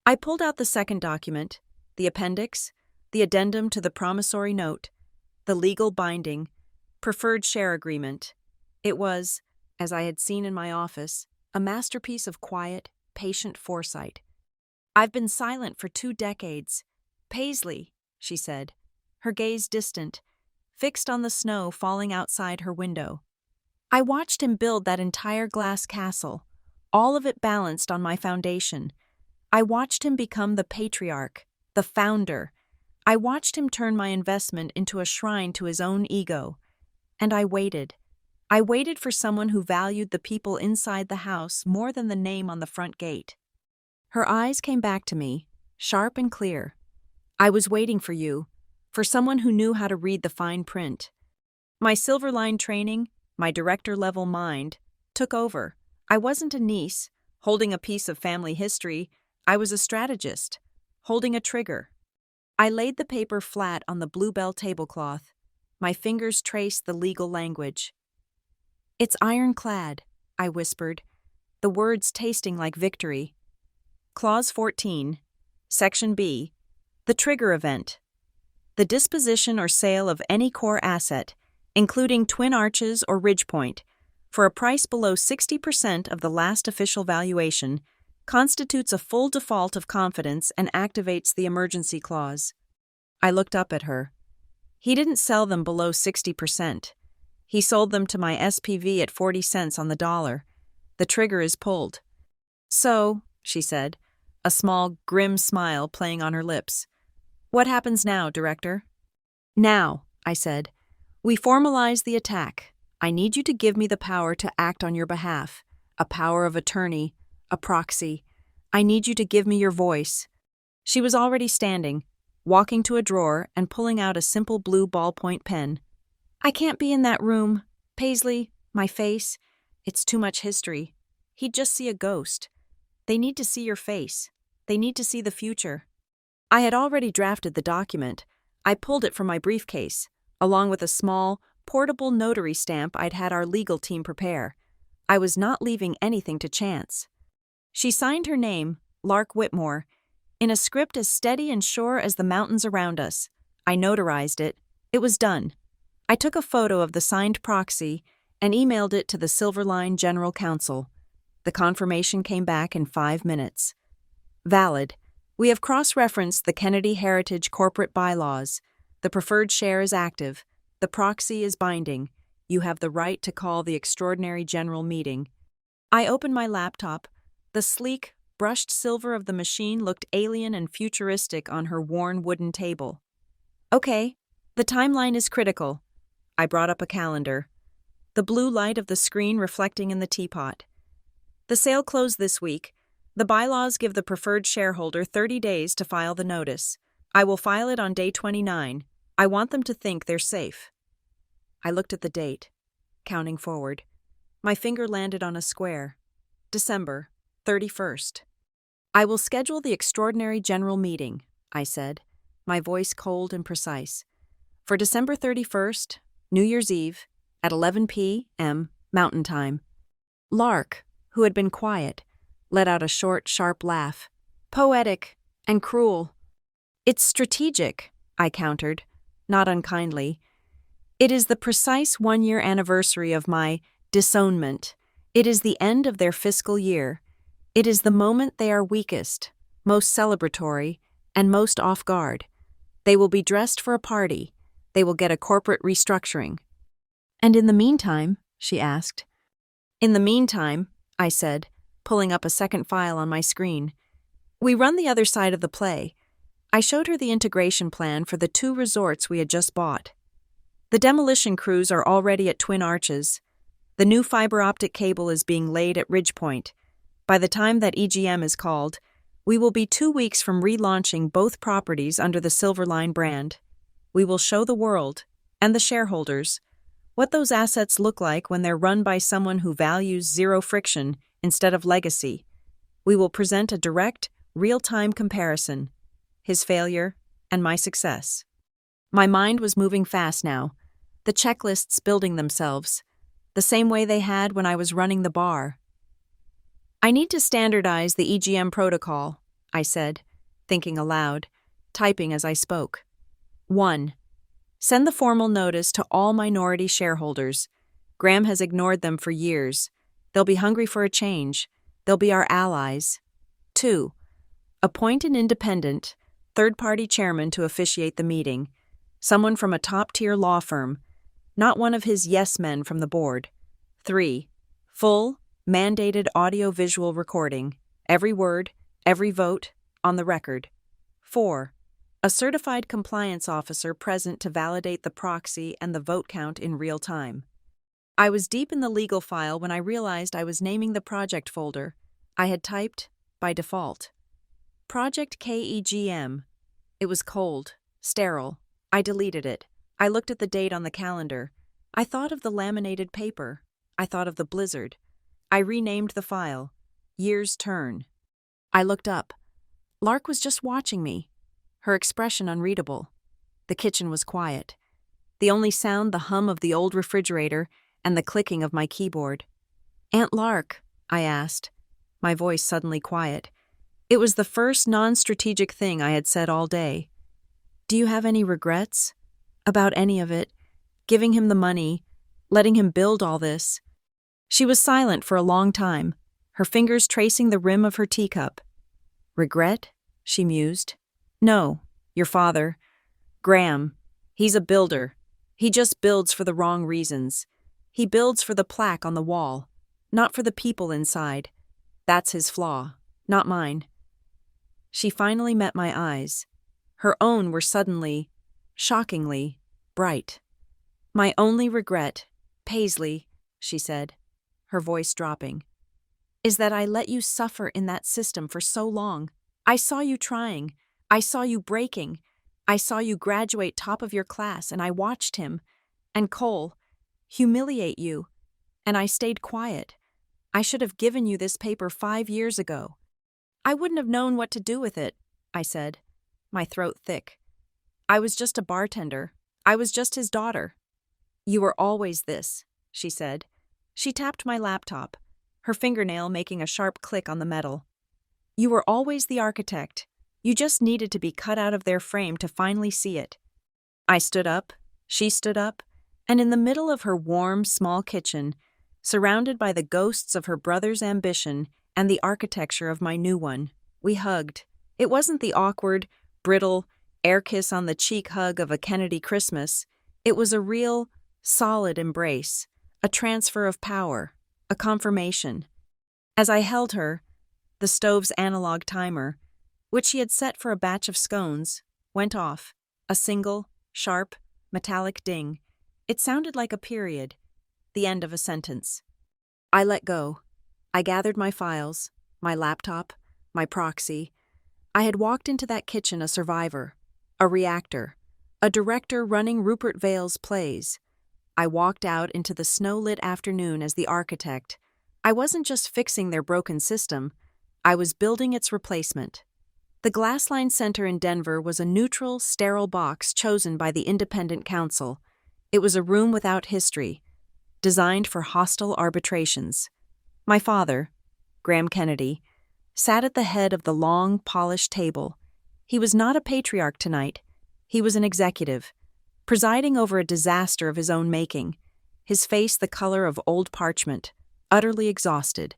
I pulled out the second document, the appendix, the addendum to the promissory note, the legal binding, preferred share agreement. It was, as I had seen in my office, a masterpiece of quiet, patient foresight. I've been silent for 2 decades. Paisley, she said, her gaze distant, fixed on the snow falling outside her window. I watched him build that entire glass castle, all of it balanced on my foundation. I watched him become the patriarch, the founder. I watched him turn my investment into a shrine to his own ego. And I waited. I waited for someone who valued the people inside the house more than the name on the front gate. Her eyes came back to me, sharp and clear. I was waiting for you, for someone who knew how to read the fine print. My Silver Line training, my director-level mind, took over. I wasn't a niece, holding a piece of family history. I was a strategist, holding a trigger. I laid the paper flat on the bluebell tablecloth. My fingers traced the legal language. It's ironclad, I whispered, the words tasting like victory. Clause 14, Section B, the trigger event. The disposition or sale of any core asset, including Twin Arches or Ridgepoint, for a price below 60% of the last official valuation, constitutes a full default of confidence and activates the emergency clause. I looked up at her. He didn't sell them below 60%. He sold them to my SPV at 40 cents on the dollar. The trigger is pulled. So, she said, a small, grim smile playing on her lips. What happens now, Director? Now, I said, we formalize the attack. I need you to give me the power to act on your behalf, a power of attorney, a proxy. I need you to give me your voice. She was already standing, walking to a drawer and pulling out a simple blue ballpoint pen. I can't be in that room. Paisley, my face. It's too much history. He'd just see a ghost. They need to see your face. They need to see the future. I had already drafted the document. I pulled it from my briefcase, along with a small, portable notary stamp I'd had our legal team prepare. I was not leaving anything to chance. She signed her name, Lark Whitmore, in a script as steady and sure as the mountains around us. I notarized it. It was done. I took a photo of the signed proxy and emailed it to the Silver Line General Counsel. The confirmation came back in 5 minutes. Valid. We have cross-referenced the Kennedy Heritage corporate bylaws. The preferred share is active. The proxy is binding. You have the right to call the extraordinary general meeting. I opened my laptop. The sleek, brushed silver of the machine looked alien and futuristic on her worn wooden table. Okay, the timeline is critical. I brought up a calendar. The blue light of the screen reflecting in the teapot. The sale closed this week. The bylaws give the preferred shareholder 30 days to file the notice. I will file it on day 29. I want them to think they're safe. I looked at the date, counting forward. My finger landed on a square. December 31st. I will schedule the extraordinary general meeting, I said, my voice cold and precise. For December 31st, New Year's Eve, at 11 p.m. Mountain Time. Lark, who had been quiet, let out a short, sharp laugh. Poetic and cruel. It's strategic, I countered, not unkindly. It is the precise 1-year anniversary of my disownment. It is the end of their fiscal year. It is the moment they are weakest, most celebratory, and most off guard. They will be dressed for a party. They will get a corporate restructuring. And in the meantime, she asked. In the meantime, I said, pulling up a second file on my screen, we run the other side of the play. I showed her the integration plan for the 2 resorts we had just bought. The demolition crews are already at Twin Arches. The new fiber optic cable is being laid at Ridgepoint. By the time that EGM is called, we will be 2 weeks from relaunching both properties under the Silverline brand. We will show the world, and the shareholders, what those assets look like when they're run by someone who values zero friction instead of legacy. We will present a direct, real-time comparison, his failure and my success. My mind was moving fast now, the checklists building themselves, the same way they had when I was running the bar. I need to standardize the EGM protocol, I said, thinking aloud, typing as I spoke. 1. Send the formal notice to all minority shareholders. Graham has ignored them for years. They'll be hungry for a change. They'll be our allies. 2. Appoint an independent, third-party chairman to officiate the meeting, someone from a top-tier law firm, not one of his yes-men from the board. 3. Full, mandated audio-visual recording, every word, every vote, on the record. 4. A certified compliance officer present to validate the proxy and the vote count in real time. I was deep in the legal file when I realized I was naming the project folder. I had typed, by default, Project KEGM. It was cold, sterile. I deleted it. I looked at the date on the calendar. I thought of the laminated paper. I thought of the blizzard. I renamed the file. Year's Turn. I looked up. Lark was just watching me, her expression unreadable. The kitchen was quiet. The only sound the hum of the old refrigerator and the clicking of my keyboard. Aunt Lark, I asked, my voice suddenly quiet. It was the first non-strategic thing I had said all day. Do you have any regrets? About any of it? Giving him the money, letting him build all this? She was silent for a long time, her fingers tracing the rim of her teacup. Regret? She mused. No, your father. Graham. He's a builder. He just builds for the wrong reasons. He builds for the plaque on the wall, not for the people inside. That's his flaw, not mine. She finally met my eyes. Her own were suddenly, shockingly, bright. My only regret, Paisley, she said, her voice dropping, is that I let you suffer in that system for so long. I saw you trying. I saw you breaking. I saw you graduate top of your class, and I watched him, and Cole, humiliate you, and I stayed quiet. I should have given you this paper 5 years ago. I wouldn't have known what to do with it, I said, my throat thick. I was just a bartender. I was just his daughter. You were always this, she said. She tapped my laptop, her fingernail making a sharp click on the metal. You were always the architect. You just needed to be cut out of their frame to finally see it. I stood up, she stood up, and in the middle of her warm, small kitchen, surrounded by the ghosts of her brother's ambition and the architecture of my new one, we hugged. It wasn't the awkward, brittle, air kiss on the cheek hug of a Kennedy Christmas. It was a real, solid embrace, a transfer of power, a confirmation. As I held her, the stove's analog timer, which she had set for a batch of scones, went off, a single, sharp, metallic ding. It sounded like a period, the end of a sentence. I let go. I gathered my files, my laptop, my proxy. I had walked into that kitchen a survivor, a reactor, a director running Rupert Vale's plays. I walked out into the snow-lit afternoon as the architect. I wasn't just fixing their broken system, I was building its replacement. The Glassline Center in Denver was a neutral, sterile box chosen by the independent council. It was a room without history, designed for hostile arbitrations. My father, Graham Kennedy, sat at the head of the long, polished table. He was not a patriarch tonight. He was an executive, presiding over a disaster of his own making, his face the color of old parchment, utterly exhausted.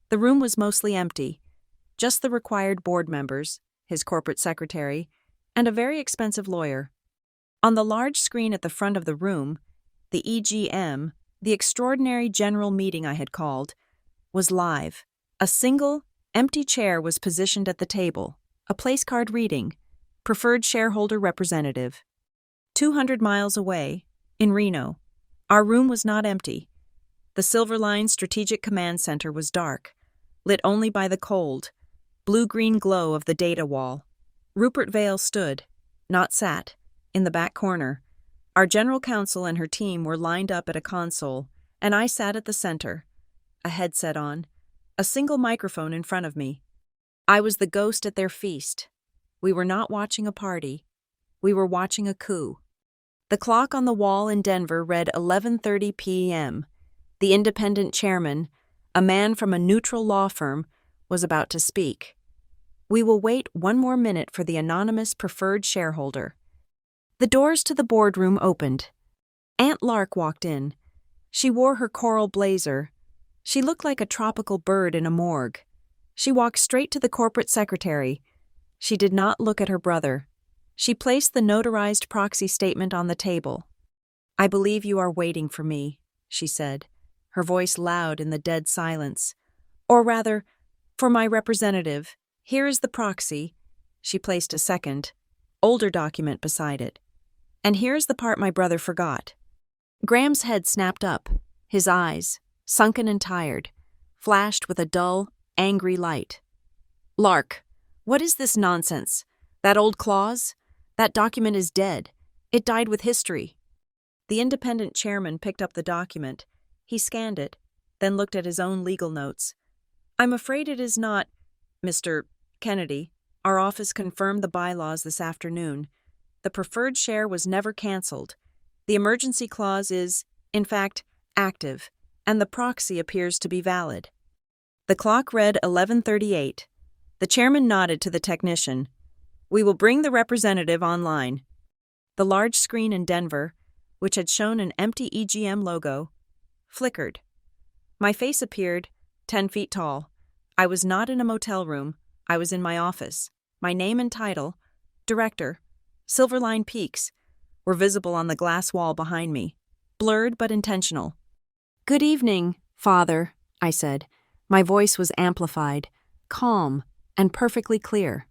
The room was mostly empty, just the required board members, his corporate secretary, and a very expensive lawyer. On the large screen at the front of the room, the EGM, the extraordinary general meeting I had called, was live. A single, empty chair was positioned at the table, a place card reading, Preferred Shareholder Representative. 200 miles away, in Reno, our room was not empty. The Silverline Strategic Command Center was dark, lit only by the cold, blue-green glow of the data wall. Rupert Vale stood, not sat, in the back corner. Our general counsel and her team were lined up at a console, and I sat at the center, a headset on, a single microphone in front of me. I was the ghost at their feast. We were not watching a party. We were watching a coup. The clock on the wall in Denver read 11:30 p.m. The independent chairman, a man from a neutral law firm, was about to speak. We will wait one more minute for the anonymous preferred shareholder. The doors to the boardroom opened. Aunt Lark walked in. She wore her coral blazer. She looked like a tropical bird in a morgue. She walked straight to the corporate secretary. She did not look at her brother. She placed the notarized proxy statement on the table. "I believe you are waiting for me," she said, her voice loud in the dead silence. "Or rather, for my representative. Here is the proxy." She placed a second, older document beside it. "And here's the part my brother forgot." Graham's head snapped up. His eyes, sunken and tired, flashed with a dull, angry light. "Lark, what is this nonsense? That old clause? That document is dead. It died with history." The independent chairman picked up the document. He scanned it, then looked at his own legal notes. "I'm afraid it is not, Mr. Kennedy. Our office confirmed the bylaws this afternoon. The preferred share was never canceled. The emergency clause is, in fact, active, and the proxy appears to be valid." The clock read 11:38. The chairman nodded to the technician. "We will bring the representative online." The large screen in Denver, which had shown an empty EGM logo, flickered. My face appeared, 10 feet tall. I was not in a motel room. I was in my office. My name and title, Director, Silverline Peaks, were visible on the glass wall behind me, blurred but intentional. "Good evening, Father," I said. My voice was amplified, calm, and perfectly clear.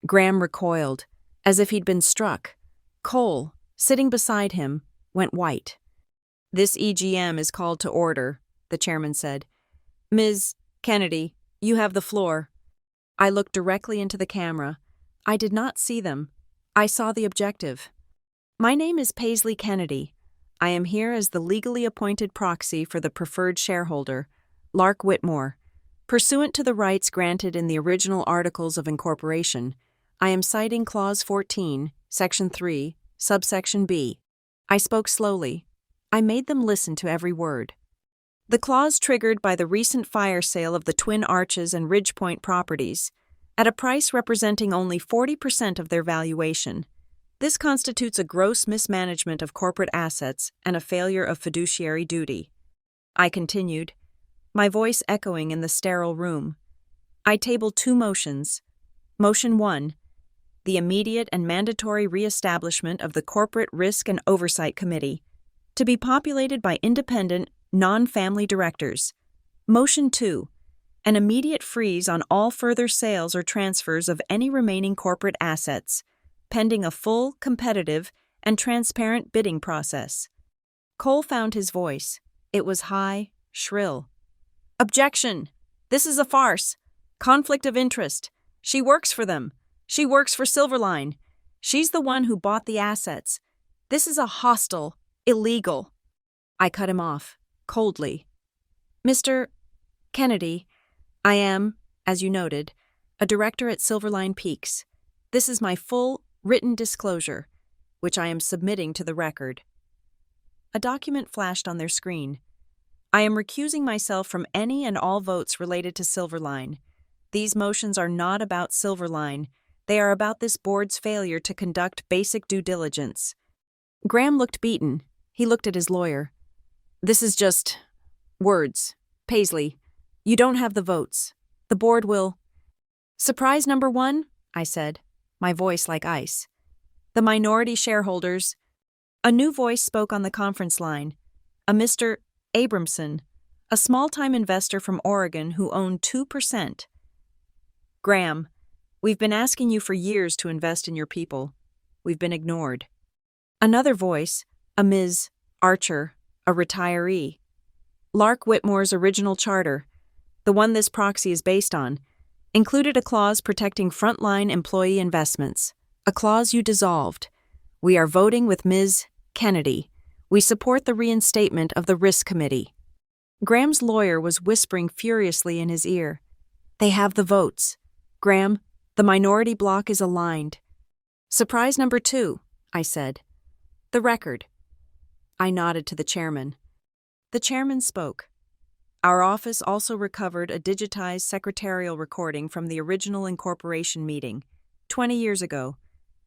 Graham recoiled, as if he'd been struck. Cole, sitting beside him, went white. "This EGM is called to order," the chairman said. "Ms. Kennedy, you have the floor." I looked directly into the camera. I did not see them. I saw the objective. "My name is Paisley Kennedy. I am here as the legally appointed proxy for the preferred shareholder, Lark Whitmore. Pursuant to the rights granted in the original Articles of Incorporation, I am citing Clause 14, Section 3, Subsection B. I spoke slowly. I made them listen to every word. The clause triggered by the recent fire sale of the Twin Arches and Ridgepoint properties, at a price representing only 40% of their valuation. This constitutes a gross mismanagement of corporate assets and a failure of fiduciary duty. I continued, my voice echoing in the sterile room. I tabled 2 motions. Motion 1, the immediate and mandatory reestablishment of the Corporate Risk and Oversight Committee, to be populated by independent, non-family directors. Motion 2, an immediate freeze on all further sales or transfers of any remaining corporate assets, pending a full, competitive, and transparent bidding process. Cole found his voice. It was high, shrill. "Objection! This is a farce. Conflict of interest. She works for them. She works for Silverline. She's the one who bought the assets. This is a hostile, illegal." I cut him off, coldly. "Mr. Kennedy, I am, as you noted, a director at Silverline Peaks. This is my full, written disclosure, which I am submitting to the record." A document flashed on their screen. "I am recusing myself from any and all votes related to Silverline. These motions are not about Silverline. They are about this board's failure to conduct basic due diligence. Graham looked beaten. He looked at his lawyer. This is just words. Paisley, you don't have the votes. The board will. Surprise number one, I said, my voice like ice. The minority shareholders. A new voice spoke on the conference line. A Mr. Abramson, a small-time investor from Oregon who owned 2%. Graham, we've been asking you for years to invest in your people. We've been ignored. Another voice, a Ms. Archer, a retiree. Lark Whitmore's original charter, the one this proxy is based on, included a clause protecting frontline employee investments, a clause you dissolved. We are voting with Ms. Kennedy. We support the reinstatement of the Risk Committee. Graham's lawyer was whispering furiously in his ear. They have the votes. Graham, the minority bloc is aligned. Surprise number two, I said. The record. I nodded to the chairman. The chairman spoke. Our office also recovered a digitized secretarial recording from the original incorporation meeting, 20 years ago,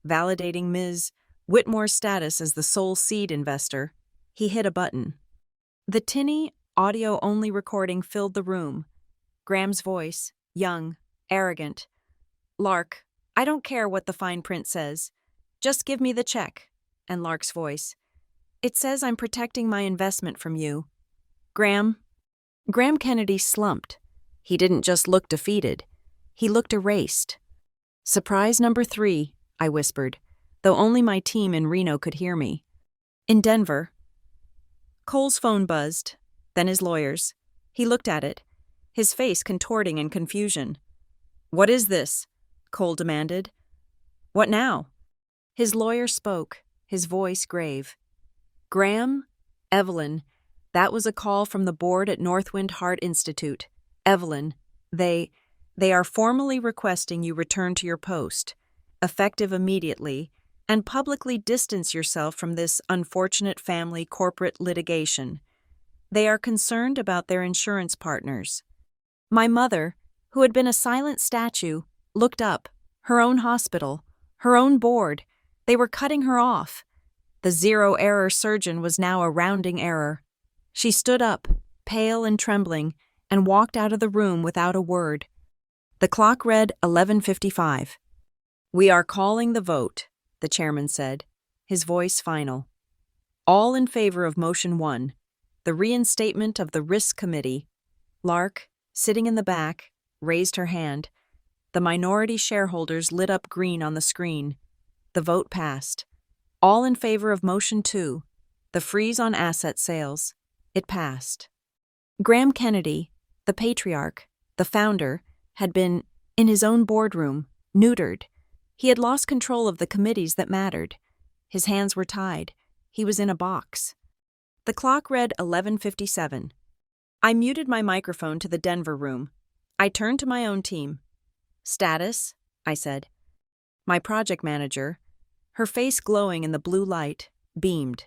validating Ms. Whitmore's status as the sole seed investor. He hit a button. The tinny, audio-only recording filled the room. Graham's voice, young, arrogant. Lark, I don't care what the fine print says. Just give me the check. And Lark's voice. It says I'm protecting my investment from you. Graham Kennedy slumped. He didn't just look defeated. He looked erased. Surprise number three, I whispered, though only my team in Reno could hear me. In Denver. Cole's phone buzzed, then his lawyer's. He looked at it, his face contorting in confusion. What is this? Cole demanded. What now? His lawyer spoke, his voice grave. Graham, Evelyn, that was a call from the board at Northwind Heart Institute. Evelyn, they are formally requesting you return to your post, effective immediately, and publicly distance yourself from this unfortunate family corporate litigation. They are concerned about their insurance partners. My mother, who had been a silent statue, looked up. Her own hospital, her own board. They were cutting her off. The zero-error surgeon was now a rounding error. She stood up, pale and trembling, and walked out of the room without a word. The clock read 11:55. We are calling the vote, the chairman said, his voice final. All in favor of motion 1, the reinstatement of the Risk Committee. Lark, sitting in the back, raised her hand. The minority shareholders lit up green on the screen. The vote passed. All in favor of motion 2, the freeze on asset sales. It passed. Graham Kennedy, the patriarch, the founder, had been, in his own boardroom, neutered. He had lost control of the committees that mattered. His hands were tied. He was in a box. The clock read 11:57. I muted my microphone to the Denver room. I turned to my own team. Status, I said. My project manager, her face glowing in the blue light, beamed.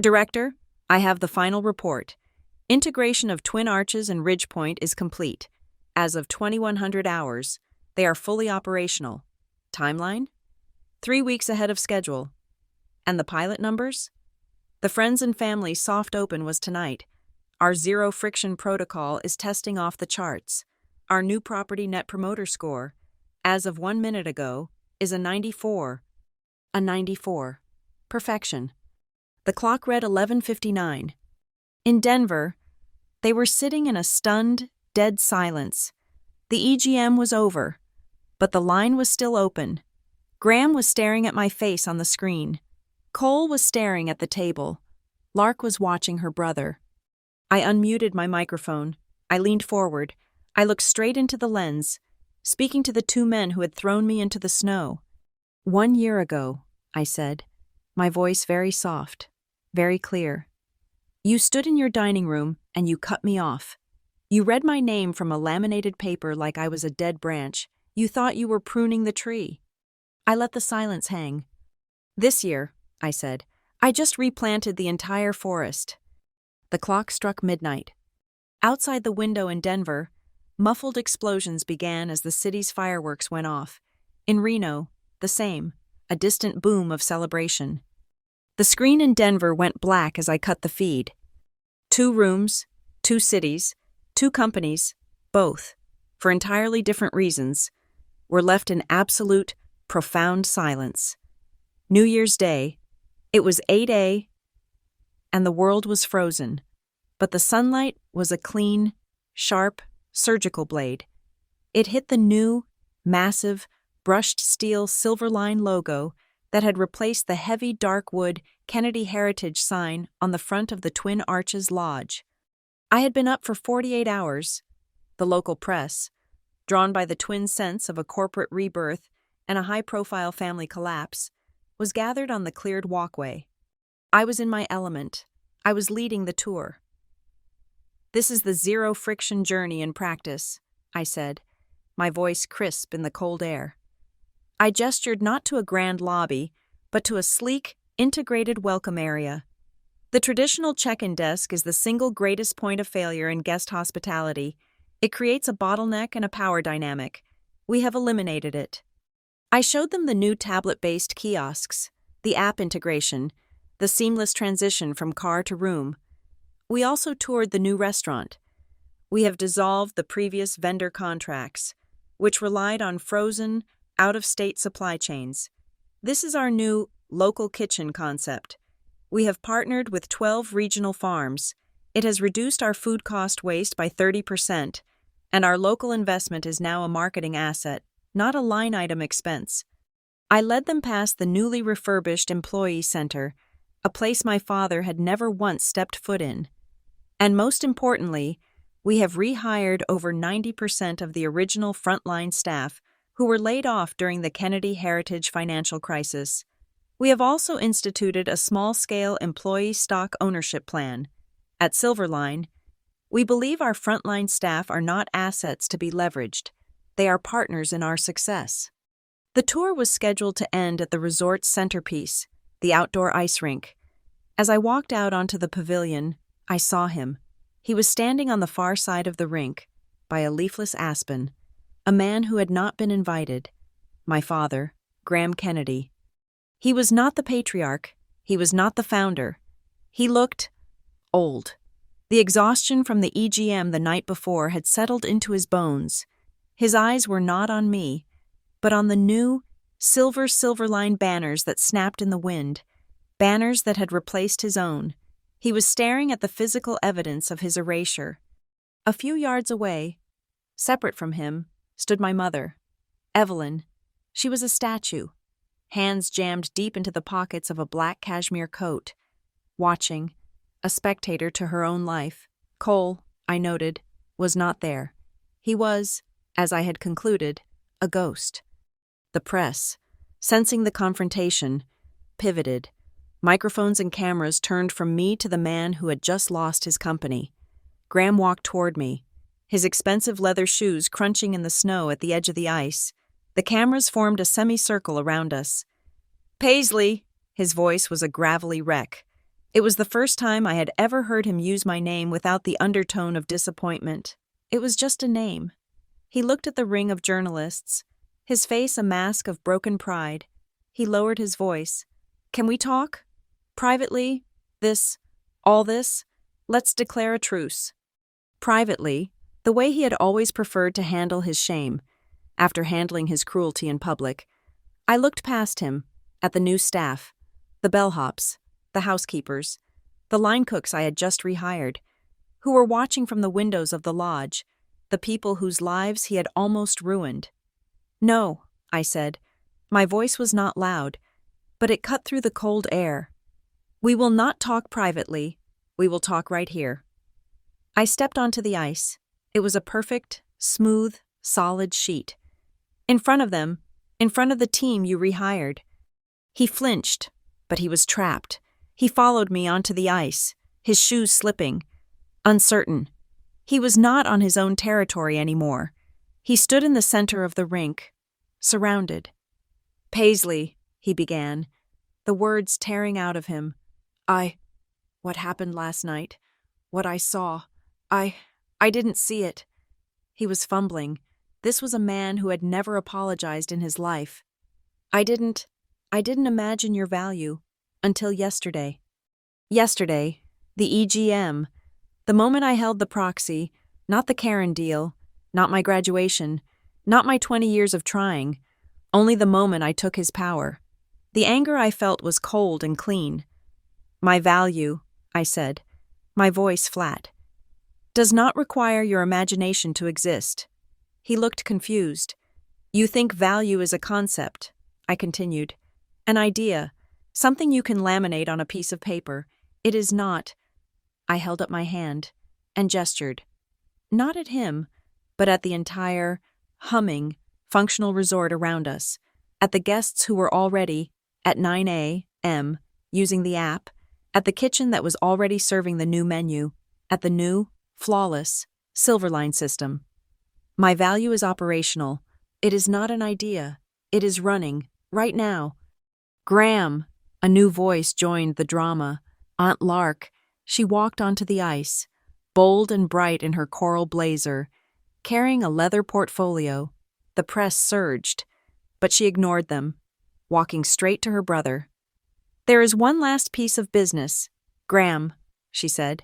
Director, I have the final report. Integration of Twin Arches and Ridgepoint is complete. As of 2100 hours, they are fully operational. Timeline? 3 weeks ahead of schedule. And the pilot numbers? The Friends and Family soft open was tonight. Our zero-friction protocol is testing off the charts. Our new property net promoter score, as of 1 minute ago, is a 94. A 94. Perfection. The clock read 11:59. In Denver, they were sitting in a stunned, dead silence. The EGM was over, but the line was still open. Graham was staring at my face on the screen. Cole was staring at the table. Lark was watching her brother. I unmuted my microphone. I leaned forward. I looked straight into the lens, speaking to the 2 men who had thrown me into the snow. 1 year ago, I said, my voice very soft, very clear. You stood in your dining room and you cut me off. You read my name from a laminated paper like I was a dead branch. You thought you were pruning the tree. I let the silence hang. This year, I said, I just replanted the entire forest. The clock struck midnight. Outside the window in Denver, muffled explosions began as the city's fireworks went off. In Reno, the same, a distant boom of celebration. The screen in Denver went black as I cut the feed. 2 rooms, 2 cities, 2 companies, both, for entirely different reasons, were left in absolute, profound silence. New Year's Day, it was 8 and the world was frozen, but the sunlight was a clean, sharp, surgical blade. It hit the new, massive, brushed steel Silverline logo that had replaced the heavy dark wood Kennedy Heritage sign on the front of the Twin Arches Lodge. I had been up for 48 hours. The local press, drawn by the twin sense of a corporate rebirth and a high-profile family collapse, was gathered on the cleared walkway. I was in my element. I was leading the tour. "This is the zero-friction journey in practice," I said, my voice crisp in the cold air. I gestured not to a grand lobby, but to a sleek, integrated welcome area. The traditional check-in desk is the single greatest point of failure in guest hospitality. It creates a bottleneck and a power dynamic. We have eliminated it. I showed them the new tablet-based kiosks, the app integration, the seamless transition from car to room. We also toured the new restaurant. We have dissolved the previous vendor contracts, which relied on frozen, out-of-state supply chains. This is our new local kitchen concept. We have partnered with 12 regional farms. It has reduced our food cost waste by 30%, and our local investment is now a marketing asset, not a line-item expense. I led them past the newly refurbished Employee Center, a place my father had never once stepped foot in. And most importantly, we have rehired over 90% of the original frontline staff who were laid off during the Kennedy Heritage financial crisis. We have also instituted a small-scale employee stock ownership plan. At Silverline, we believe our frontline staff are not assets to be leveraged. They are partners in our success. The tour was scheduled to end at the resort's centerpiece, the outdoor ice rink. As I walked out onto the pavilion, I saw him. He was standing on the far side of the rink, by a leafless aspen, a man who had not been invited. My father, Graham Kennedy. He was not the patriarch. He was not the founder. He looked old. The exhaustion from the EGM the night before had settled into his bones. His eyes were not on me, but on the new, Silverline banners that snapped in the wind, banners that had replaced his own. He was staring at the physical evidence of his erasure. A few yards away, separate from him, stood my mother, Evelyn. She was a statue, hands jammed deep into the pockets of a black cashmere coat, watching, a spectator to her own life. Cole, I noted, was not there. He was, as I had concluded, a ghost. The press, sensing the confrontation, pivoted. Microphones and cameras turned from me to the man who had just lost his company. Graham walked toward me, his expensive leather shoes crunching in the snow at the edge of the ice. The cameras formed a semicircle around us. "Paisley!" His voice was a gravelly wreck. It was the first time I had ever heard him use my name without the undertone of disappointment. It was just a name. He looked at the ring of journalists, his face a mask of broken pride. He lowered his voice. "Can we talk? Privately? All this? Let's declare a truce." Privately, the way he had always preferred to handle his shame, after handling his cruelty in public. I looked past him, at the new staff, the bellhops, the housekeepers, the line cooks I had just rehired, who were watching from the windows of the lodge, the people whose lives he had almost ruined. "No," I said. My voice was not loud, but it cut through the cold air. "We will not talk privately. We will talk right here." I stepped onto the ice. It was a perfect, smooth, solid sheet. In front of them, in front of the team you rehired. He flinched, but he was trapped. He followed me onto the ice, his shoes slipping, uncertain. He was not on his own territory anymore. He stood in the center of the rink, surrounded. "Paisley," he began, the words tearing out of him. What happened last night, what I saw, I didn't see it." He was fumbling, This was a man who had never apologized in his life. I didn't imagine your value until yesterday. Yesterday, the EGM, the moment I held the proxy, not the Karen deal, not my graduation, not my 20 years of trying, only the moment I took his power. The anger I felt was cold and clean. My value, I said, my voice flat, does not require your imagination to exist. He looked confused. You think value is a concept, I continued. An idea, something you can laminate on a piece of paper. It is not. I held up my hand and gestured, not at him, but at the entire, humming, functional resort around us, at the guests who were already, at 9 a.m., using the app, at the kitchen that was already serving the new menu, at the new, flawless, Silverline system. My value is operational. It is not an idea. It is running, right now. Graham, a new voice joined the drama. Aunt Lark, she walked onto the ice, bold and bright in her coral blazer, carrying a leather portfolio. The press surged, but she ignored them, walking straight to her brother. There is one last piece of business, Graham, she said,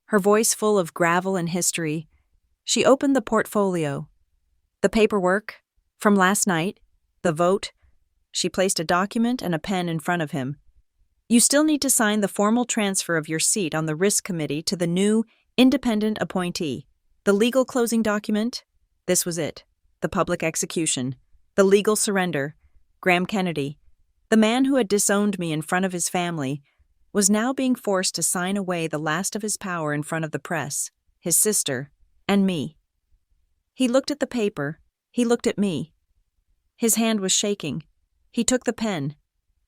her voice full of gravel and history. She opened the portfolio. The paperwork, from last night, the vote. She placed a document and a pen in front of him. You still need to sign the formal transfer of your seat on the risk committee to the new, independent appointee. The legal closing document, this was it. The public execution. The legal surrender. Graham Kennedy, the man who had disowned me in front of his family, was now being forced to sign away the last of his power in front of the press, his sister, and me. He looked at the paper. He looked at me. His hand was shaking. He took the pen.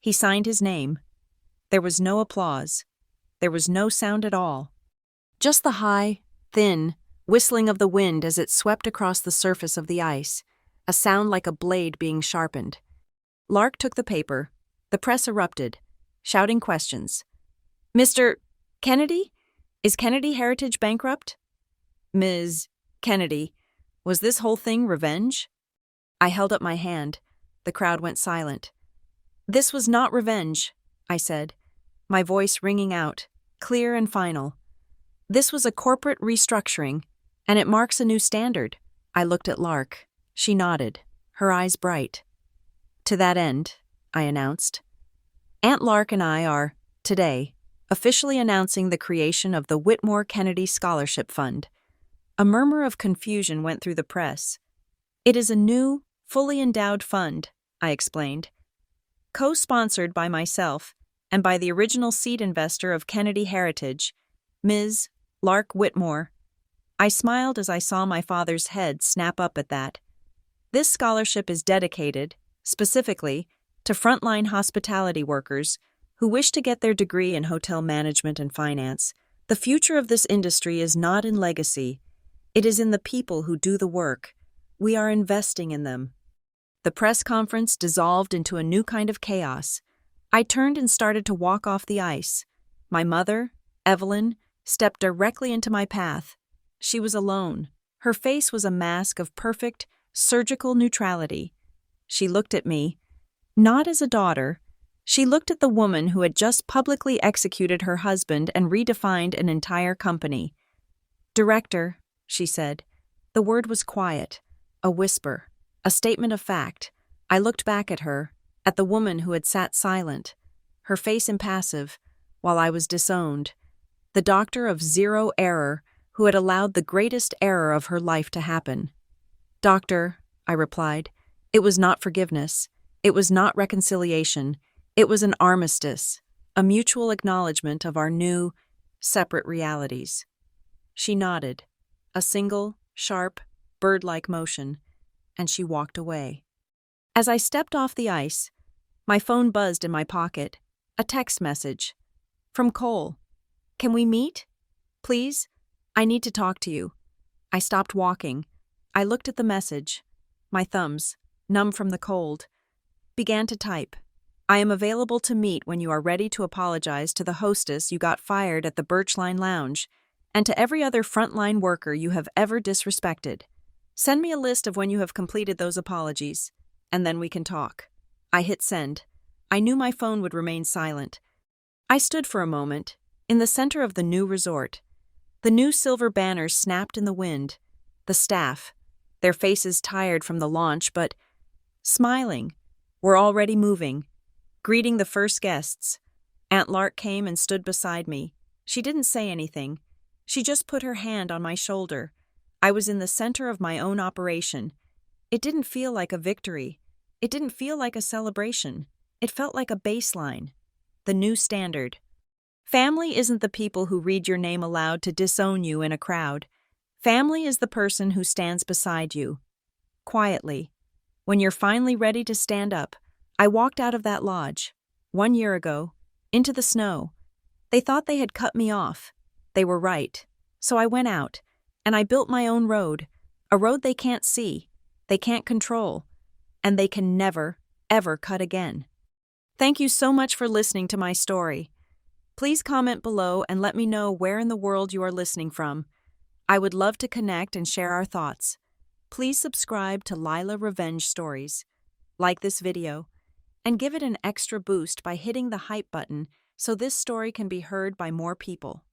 He signed his name. There was no applause. There was no sound at all. Just the high, thin, whistling of the wind as it swept across the surface of the ice, a sound like a blade being sharpened. Lark took the paper. The press erupted, shouting questions. Mr. Kennedy? Is Kennedy Heritage bankrupt? Ms. Kennedy, was this whole thing revenge? I held up my hand. The crowd went silent. This was not revenge, I said, my voice ringing out, clear and final. This was a corporate restructuring, and it marks a new standard. I looked at Lark. She nodded, her eyes bright. To that end, I announced, Aunt Lark and I are, today, officially announcing the creation of the Whitmore Kennedy Scholarship Fund. A murmur of confusion went through the press. It is a new, fully endowed fund, I explained, co-sponsored by myself and by the original seed investor of Kennedy Heritage, Ms. Lark Whitmore. I smiled as I saw my father's head snap up at that. This scholarship is dedicated, specifically, to frontline hospitality workers who wish to get their degree in hotel management and finance. The future of this industry is not in legacy. It is in the people who do the work. We are investing in them. The press conference dissolved into a new kind of chaos. I turned and started to walk off the ice. My mother, Evelyn, stepped directly into my path. She was alone. Her face was a mask of perfect, surgical neutrality. She looked at me, not as a daughter. She looked at the woman who had just publicly executed her husband and redefined an entire company. Director, she said. The word was quiet, a whisper, a statement of fact. I looked back at her, at the woman who had sat silent, her face impassive, while I was disowned. The doctor of zero error who had allowed the greatest error of her life to happen. Doctor, I replied, it was not forgiveness. It was not reconciliation. It was an armistice, a mutual acknowledgement of our new, separate realities. She nodded, a single, sharp, bird-like motion, and she walked away. As I stepped off the ice, my phone buzzed in my pocket, a text message. From Cole. Can we meet? Please? I need to talk to you. I stopped walking. I looked at the message. My thumbs, numb from the cold, began to type. I am available to meet when you are ready to apologize to the hostess you got fired at the Birchline Lounge, and to every other frontline worker you have ever disrespected. Send me a list of when you have completed those apologies, and then we can talk. I hit send. I knew my phone would remain silent. I stood for a moment, in the center of the new resort. The new silver banners snapped in the wind. The staff, their faces tired from the launch but smiling, were already moving, greeting the first guests. Aunt Lark came and stood beside me. She didn't say anything. She just put her hand on my shoulder. I was in the center of my own operation. It didn't feel like a victory. It didn't feel like a celebration. It felt like a baseline. The new standard. Family isn't the people who read your name aloud to disown you in a crowd. Family is the person who stands beside you. Quietly. When you're finally ready to stand up, I walked out of that lodge, 1 year ago, into the snow. They thought they had cut me off. They were right. So I went out, and I built my own road, a road they can't see, they can't control, and they can never, ever cut again. Thank you so much for listening to my story. Please comment below and let me know where in the world you are listening from. I would love to connect and share our thoughts. Please subscribe to Lila Revenge Stories, like this video, and give it an extra boost by hitting the hype button so this story can be heard by more people.